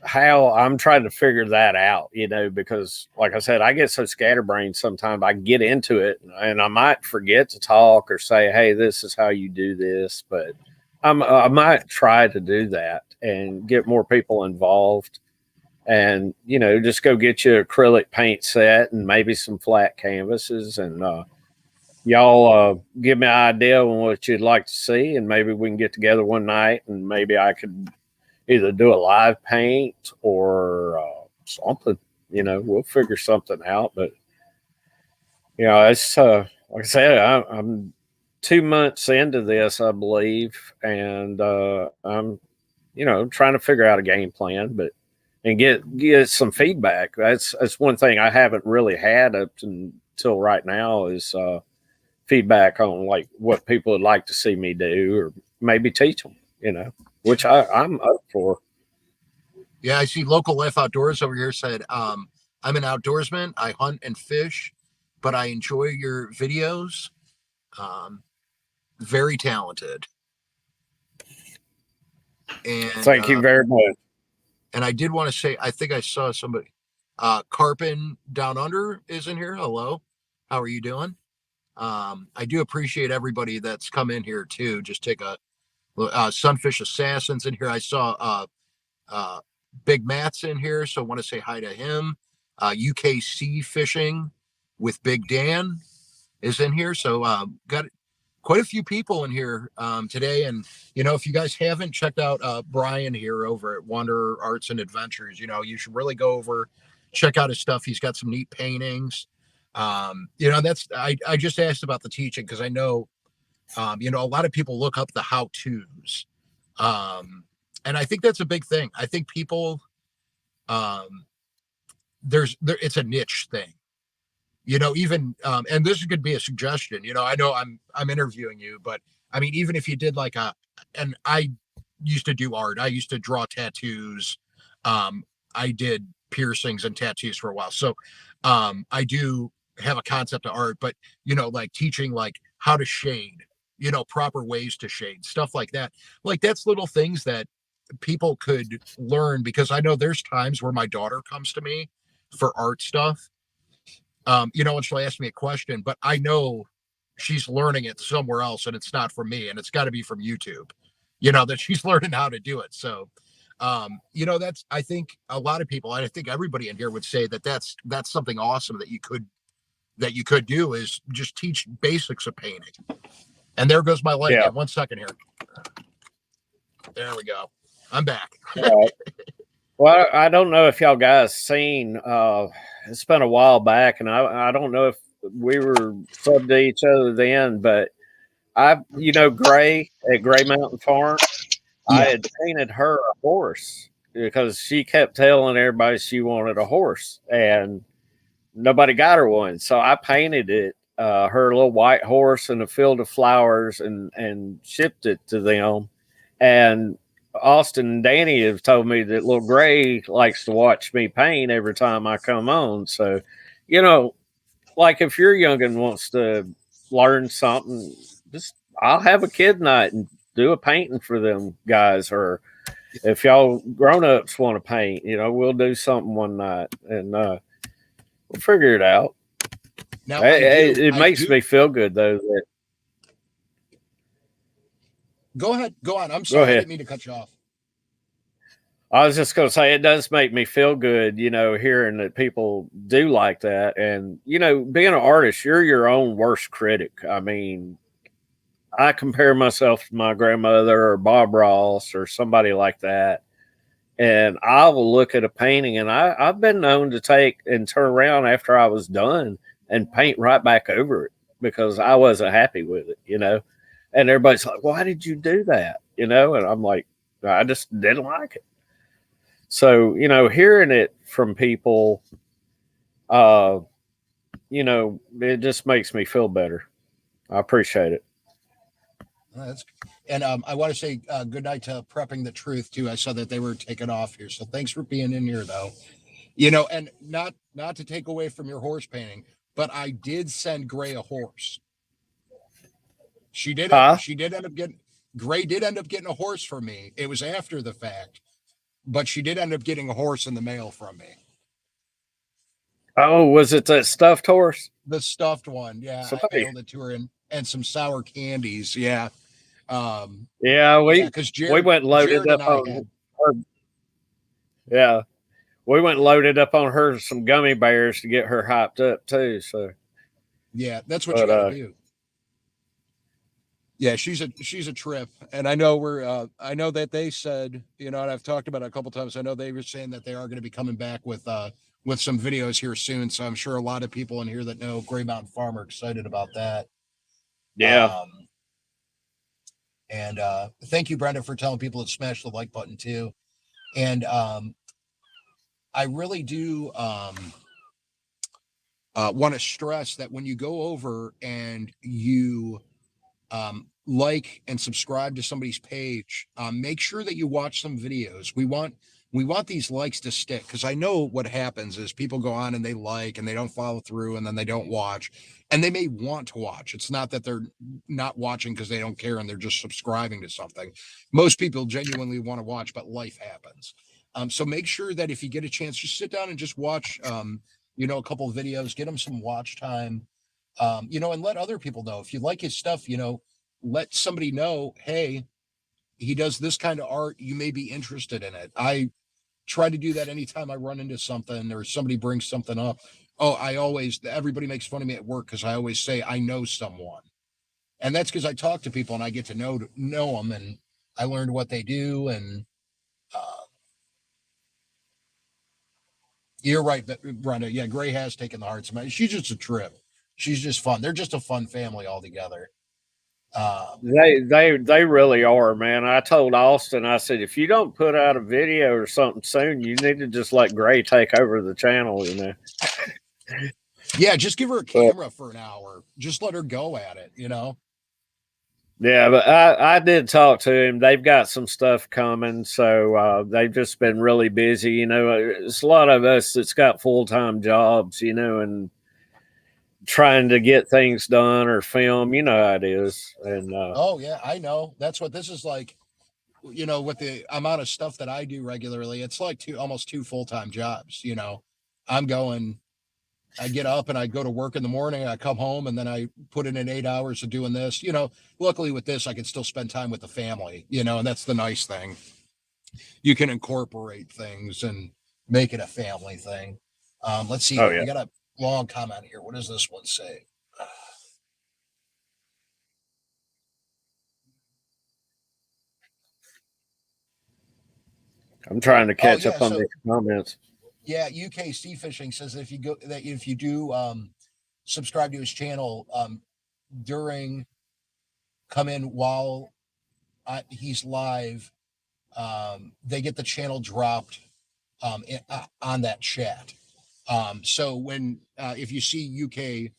how I'm trying to figure that out, because like I said, I get so scatterbrained sometimes I get into it and I might forget to talk or say, hey, this is how you do this. But I might try to do that and get more people involved and, just go get you an acrylic paint set and maybe some flat canvases and, y'all give me an idea on what you'd like to see, and maybe we can get together one night and maybe I could either do a live paint or something. We'll figure something out. But it's like I said, I'm 2 months into this, I believe, and I'm trying to figure out a game plan, but and get some feedback. That's one thing I haven't really had up until right now is feedback on like what people would like to see me do or maybe teach them. Which I'm up for. Yeah, I see Local Life Outdoors over here said, I'm an outdoorsman. I hunt and fish, but I enjoy your videos. Um, Very talented. And Thank you very much. and I did want to say, I think I saw somebody. Carpin Down Under is in here. Hello, how are you doing? I do appreciate everybody that's come in here too. Just take a Sunfish Assassins in here. I saw uh, Big Matt's in here, so I want to say hi to him. UKC Fishing with Big Dan is in here, so got quite a few people in here today. And if you guys haven't checked out Brian here over at Wanderer Arts and Adventures, you should really go over, check out his stuff. He's got some neat paintings. That's I just asked about the teaching because I know a lot of people look up the how to's. And I think that's a big thing. I think people um it's a niche thing, even and this could be a suggestion. I know I'm interviewing you, but I mean, even if you did like and I used to do art, I used to draw tattoos. I did piercings and tattoos for a while, so I do have a concept of art. But like teaching like how to shade, proper ways to shade, stuff like that. Like that's little things that people could learn, because I know there's times where my daughter comes to me for art stuff, and she'll ask me a question, but I know she's learning it somewhere else and it's not from me, and it's got to be from YouTube, that she's learning how to do it. So, that's, I think a lot of people, I think everybody in here would say that that's something awesome that you could do, is just teach basics of painting. And there goes my light Yeah. again. 1 second here. There we go. I'm back. All right. Well, I don't know if y'all guys seen. It's been a while back, and I don't know if we were subbed to each other then, but Gray at Gray Mountain Farm. I Yeah. had painted her a horse because she kept telling everybody she wanted a horse, and nobody got her one. So I painted it, her little white horse in a field of flowers, and shipped it to them. And Austin and Danny have told me that little Gray likes to watch me paint every time I come on. So, you know, like if your youngin wants to learn something, just I'll have a kid night and do a painting for them guys. Or if y'all grown ups want to paint, we'll do something one night, and we'll figure it out. Now It I makes do. me feel good though. Go ahead. Go on. I'm Go sorry. I ahead. didn't mean to cut you off. I was just going to say it does make me feel good, hearing that people do like that. And being an artist, you're your own worst critic. I mean, I compare myself to my grandmother or Bob Ross or somebody like that, and I will look at a painting, and I've been known to take and turn around after I was done and paint right back over it because I wasn't happy with it. And everybody's like, "Why did you do that?" And I'm like, "I just didn't like it." So hearing it from people, uh, it just makes me feel better. I appreciate it. That's and I want to say good night to Prepping the Truth too. I saw that they were taken off here, so thanks for being in here though. And not to take away from your horse painting, but I did send Gray a horse. She did it. Huh? She did end up getting Gray did end up getting a horse from me. It was after the fact, but she did end up getting a horse in the mail from me. Oh, was it that stuffed horse? The stuffed one, yeah, I Somebody. mailed it to her and some sour candies, yeah, Yeah, yeah, we because we went and loaded Jared up and I on had, her. Yeah, we went and loaded up on her some gummy bears to get her hyped up too. So, yeah, that's what you but got to do. Yeah, she's a trip, and I know that they said, and I've talked about it a couple times. I know they were saying that they are going to be coming back with some videos here soon. So I'm sure a lot of people in here that know Gray Mountain Farm are excited about that. yeah. Um, and thank you, Brenda, for telling people to smash the like button too. And I really do want to stress that when you go over and you like and subscribe to somebody's page, make sure that you watch some videos. We want these likes to stick, because I know what happens is people go on and they like and they don't follow through and then they don't watch, and they may want to watch. It's not that they're not watching because they don't care and they're just subscribing to something. Most people genuinely want to watch, but life happens. So make sure that if you get a chance, just sit down and just watch a couple of videos, get them some watch time, and let other people know if you like his stuff. Let somebody know, hey, he does this kind of art. You may be interested in it. I try to do that anytime I run into something or somebody brings something up. Oh, everybody makes fun of me at work because I always say I know someone, and that's because I talk to people and I get to know them, and I learned what they do. And uh, you're right, Brenda. Yeah, Gray has taken the hearts of my. She's just a trip. She's just fun. They're just a fun family altogether. Um, They really are, man. I told Austin, I said, if you don't put out a video or something soon, you need to just let Gray take over the channel. Yeah, just give her a But camera for an hour. Just let her go at it. yeah, but I did talk to him. They've got some stuff coming, so they've just been really busy. It's a lot of us that's got full time jobs, and trying to get things done or film. You know how it is, and Oh yeah, I know. That's what this is like. With the amount of stuff that I do regularly, it's like almost two full-time jobs. I'm going, I get up and I go to work in the morning, I come home and then I put in 8 hours of doing this. Luckily with this, I can still spend time with the family, and that's the nice thing. You can incorporate things and make it a family thing. Let's see oh here. yeah. We got a long comment here. What does this one say? I'm trying to catch yeah, up on the comments. Yeah, UK Sea Fishing says that if you do subscribe to his channel during come in while he's live, they get the channel dropped on that chat. So when if you see UK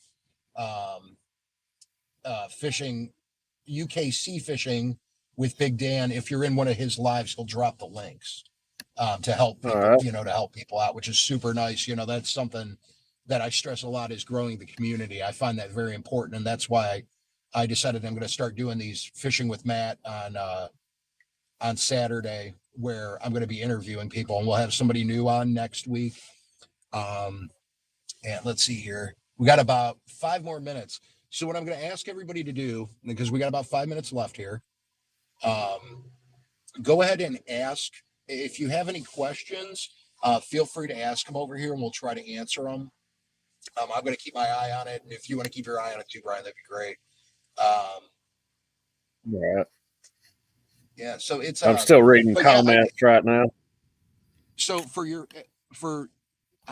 fishing, UK Sea Fishing with Big Dan, if you're in one of his lives, he'll drop the links to help people, Right. to help people out, which is super nice. That's something that I stress a lot, is growing the community. I find that very important, and that's why I decided I'm going to start doing these fishing with Matt on Saturday, where I'm going to be interviewing people, and we'll have somebody new on next week. And let's see here, we got about 5 more minutes. So what I'm going to ask everybody to do, because we got about 5 minutes left here, go ahead and ask if you have any questions. Feel free to ask them over here, and we'll try to answer them. I'm going to keep my eye on it, and if you want to keep your eye on it too, Brian, that'd be great. Right. Yeah. So it's. I'm still reading comments right now. So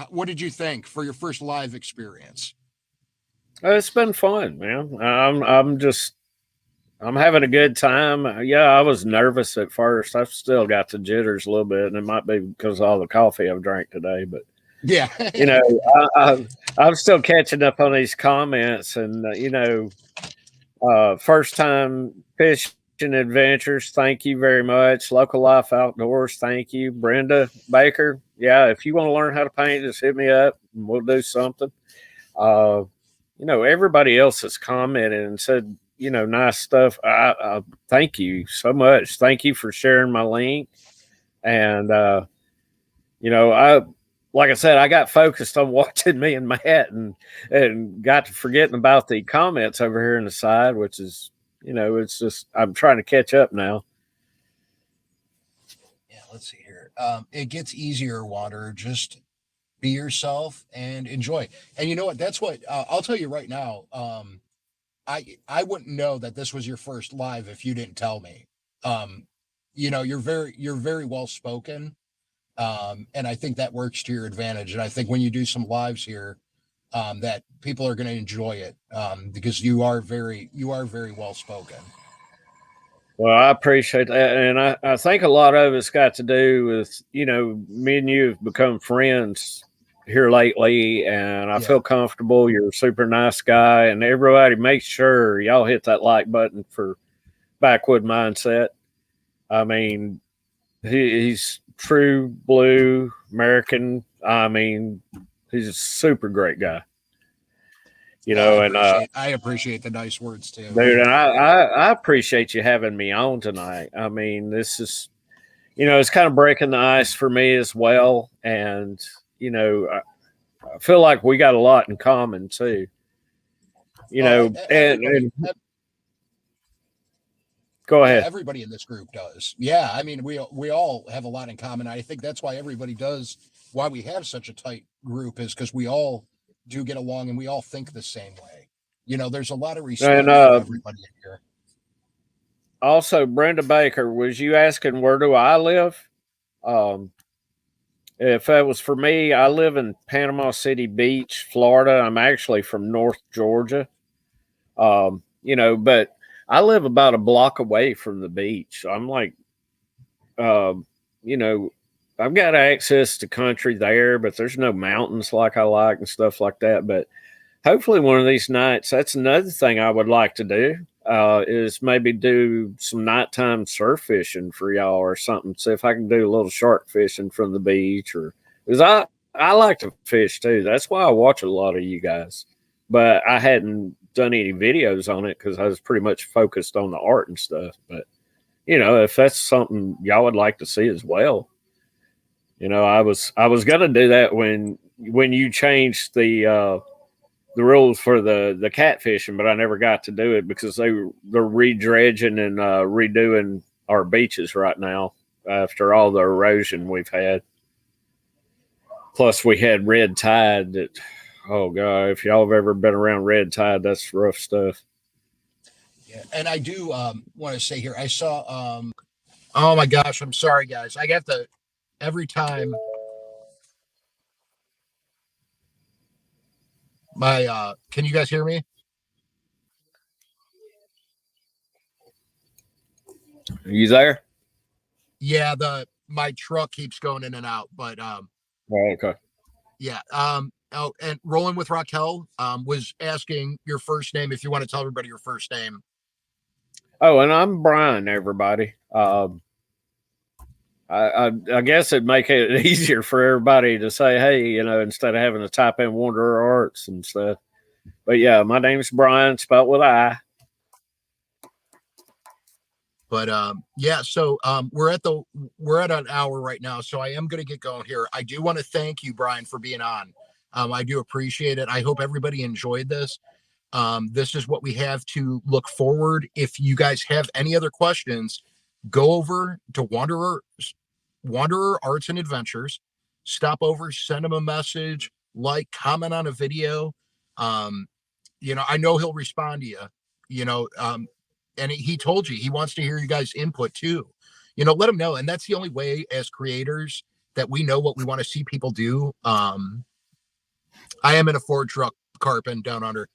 what did you think for your first live experience? It's been fun, man. I'm having a good time. Yeah, I was nervous at first. I've still got the jitters a little bit, and it might be because of all the coffee I've drank today. But yeah, I'm still catching up on these comments, and first time fishing adventures. Thank you very much. Local Life Outdoors. Thank you, Brenda Baker. Yeah, if you want to learn how to paint, just hit me up, and we'll do something. Everybody else has commented and said, nice stuff. I thank you so much. Thank you for sharing my link. And, like I said, I got focused on watching me and Matt and got to forgetting about the comments over here on the side, which is, it's just, I'm trying to catch up now. Yeah. Let's see here. It gets easier, Water. Just be yourself and enjoy. And you know what? That's what I'll tell you right now. I wouldn't know that this was your first live if you didn't tell me. You're very well spoken, and I think that works to your advantage. And I think when you do some lives here, that people are going to enjoy it, because you are very well spoken. Well, I appreciate that. And I think a lot of it's got to do with, me and you have become friends here lately, and I feel comfortable. You're a super nice guy, and everybody make sure y'all hit that like button for Backwoods Mindset. I mean, he's true blue American. I mean, he's a super great guy. I appreciate the nice words too, dude. And I appreciate you having me on tonight. I mean, this is, it's kind of breaking the ice for me as well, and I feel like we got a lot in common too. And go ahead. Yeah, everybody in this group does. Yeah, I mean, we all have a lot in common. I think that's why everybody does. Why we have such a tight group is because we all do get along and we all think the same way. There's a lot of respect for everybody in here. Also, Brenda Baker, was you asking where do I live? If that was for me, I live in Panama City Beach, Florida. I'm actually from North Georgia. But I live about a block away from the beach. I'm like, I've got access to country there, but there's no mountains like I like and stuff like that. But hopefully one of these nights, that's another thing I would like to do, is maybe do some nighttime surf fishing for y'all or something. See if I can do a little shark fishing from the beach, or because I like to fish too. That's why I watch a lot of you guys, but I hadn't done any videos on it because I was pretty much focused on the art and stuff. But if that's something y'all would like to see as well, I was gonna do that when you changed the rules for the catfishing, but I never got to do it because they're redredging and redoing our beaches right now after all the erosion we've had. Plus, we had red tide. That, oh god, if y'all have ever been around red tide, that's rough stuff. Yeah, and I do want to say here, I saw. Oh my gosh, I'm sorry, guys. I got the every time my can you guys hear me? Are you there? Yeah, the my truck keeps going in and out, but Oh, okay. yeah. Oh, and Rolling with Raquel was asking your first name, if you want to tell everybody your first name. Oh, and I'm Brian, everybody. I guess it'd make it easier for everybody to say, hey, instead of having to type in Wanderer Arts and stuff. But yeah, my name's Brian, spelled with I. But yeah, so we're at an hour right now, so I am going to get going here. I do want to thank you, Brian, for being on. I do appreciate it. I hope everybody enjoyed this. This is what we have to look forward. If you guys have any other questions, go over to Wanderer Arts and Adventures. Stop over, send him a message, like, comment on a video. Um, I know he'll respond to you. You know, and he told you he wants to hear you guys' input too. Let him know. And that's the only way as creators that we know what we want to see people do. I am in a Ford truck carping down under.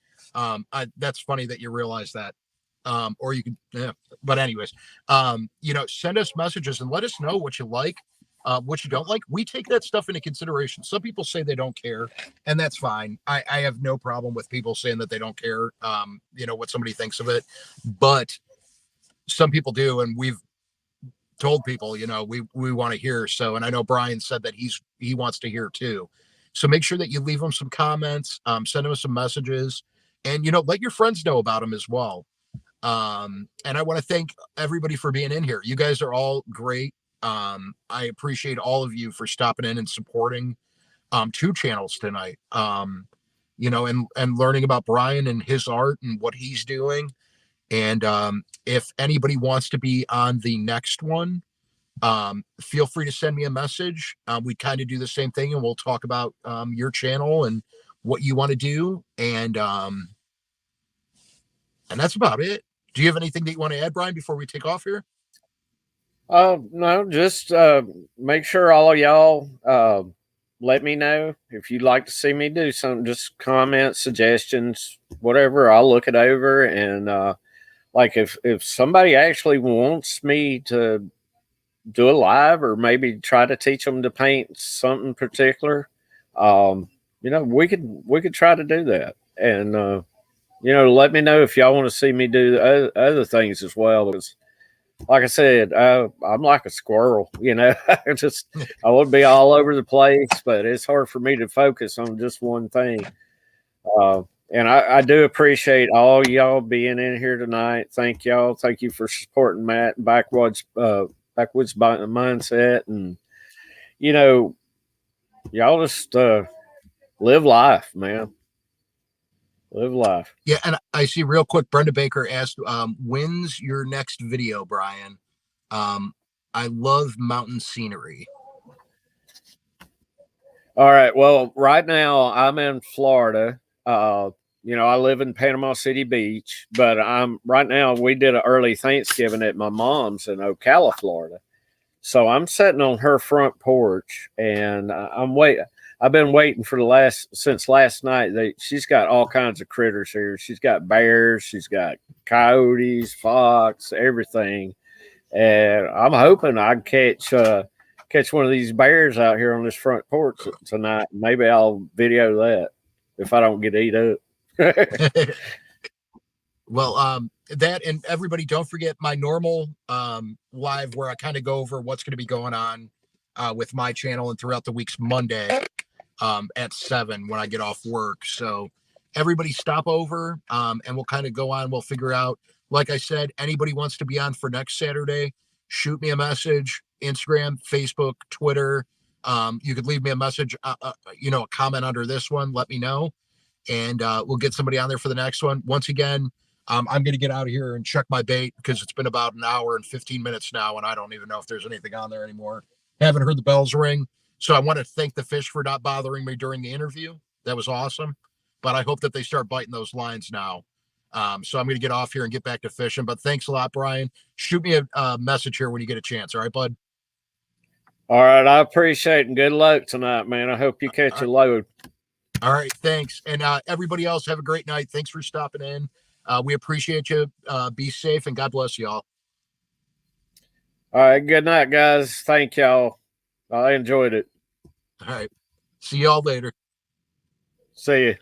That's funny that you realize that. Or you can, yeah. But anyways, send us messages and let us know what you like, what you don't like. We take that stuff into consideration. Some people say they don't care, and that's fine. I have no problem with people saying that they don't care, what somebody thinks of it. But some people do, and we've told people, we want to hear. So, and I know Brian said that he wants to hear too. So make sure that you leave him some comments, send him some messages, and let your friends know about him as well. And I want to thank everybody for being in here. You guys are all great. I appreciate all of you for stopping in and supporting two channels tonight. And learning about Brian and his art and what he's doing. And if anybody wants to be on the next one, feel free to send me a message. We kind of do the same thing, and we'll talk about your channel and what you want to do. And that's about it. Do you have anything that you want to add, Brian, before we take off here? No, just make sure all of y'all let me know if you'd like to see me do something. Just comments, suggestions, whatever. I'll look it over, and like if somebody actually wants me to do a live or maybe try to teach them to paint something particular, we could try to do that, and let me know if y'all want to see me do other things as well. Because like I said, I'm like a squirrel, I would be all over the place, but it's hard for me to focus on just one thing. And I do appreciate all y'all being in here tonight. Thank y'all. Thank you for supporting Matt and Backwoods Mindset. And, y'all just live life, man. Live life. Yeah, and I see real quick, Brenda Baker asked, when's your next video, Brian? I love mountain scenery. All right. Well, right now I'm in Florida. I live in Panama City Beach, but right now we did an early Thanksgiving at my mom's in Ocala, Florida. So I'm sitting on her front porch, and I'm waiting. I've been waiting since last night. She's got all kinds of critters here. She's got bears, she's got coyotes, fox, everything, and I'm hoping I can catch one of these bears out here on this front porch tonight. Maybe I'll video that if I don't get eat up. Well, that, and everybody, don't forget my normal live where I kind of go over what's going to be going on with my channel and throughout the week's Monday at 7 when I get off work. So everybody stop over and we'll kind of go on. We'll figure out, like I said, anybody wants to be on for next Saturday, shoot me a message, Instagram, Facebook, Twitter. You could leave me a message, a comment under this one. Let me know. And we'll get somebody on there for the next one. Once again, I'm going to get out of here and check my bait because it's been about an hour and 15 minutes now, and I don't even know if there's anything on there anymore. Haven't heard the bells ring. So I want to thank the fish for not bothering me during the interview. That was awesome. But I hope that they start biting those lines now. So I'm going to get off here and get back to fishing. But thanks a lot, Brian. Shoot me a message here when you get a chance. All right, bud? All right, I appreciate it, and good luck tonight, man. I hope you catch a load. All right, thanks. And everybody else, have a great night. Thanks for stopping in. We appreciate you. Be safe, and God bless you all. All right, good night, guys. Thank y'all. I enjoyed it. All right. See y'all later. See you.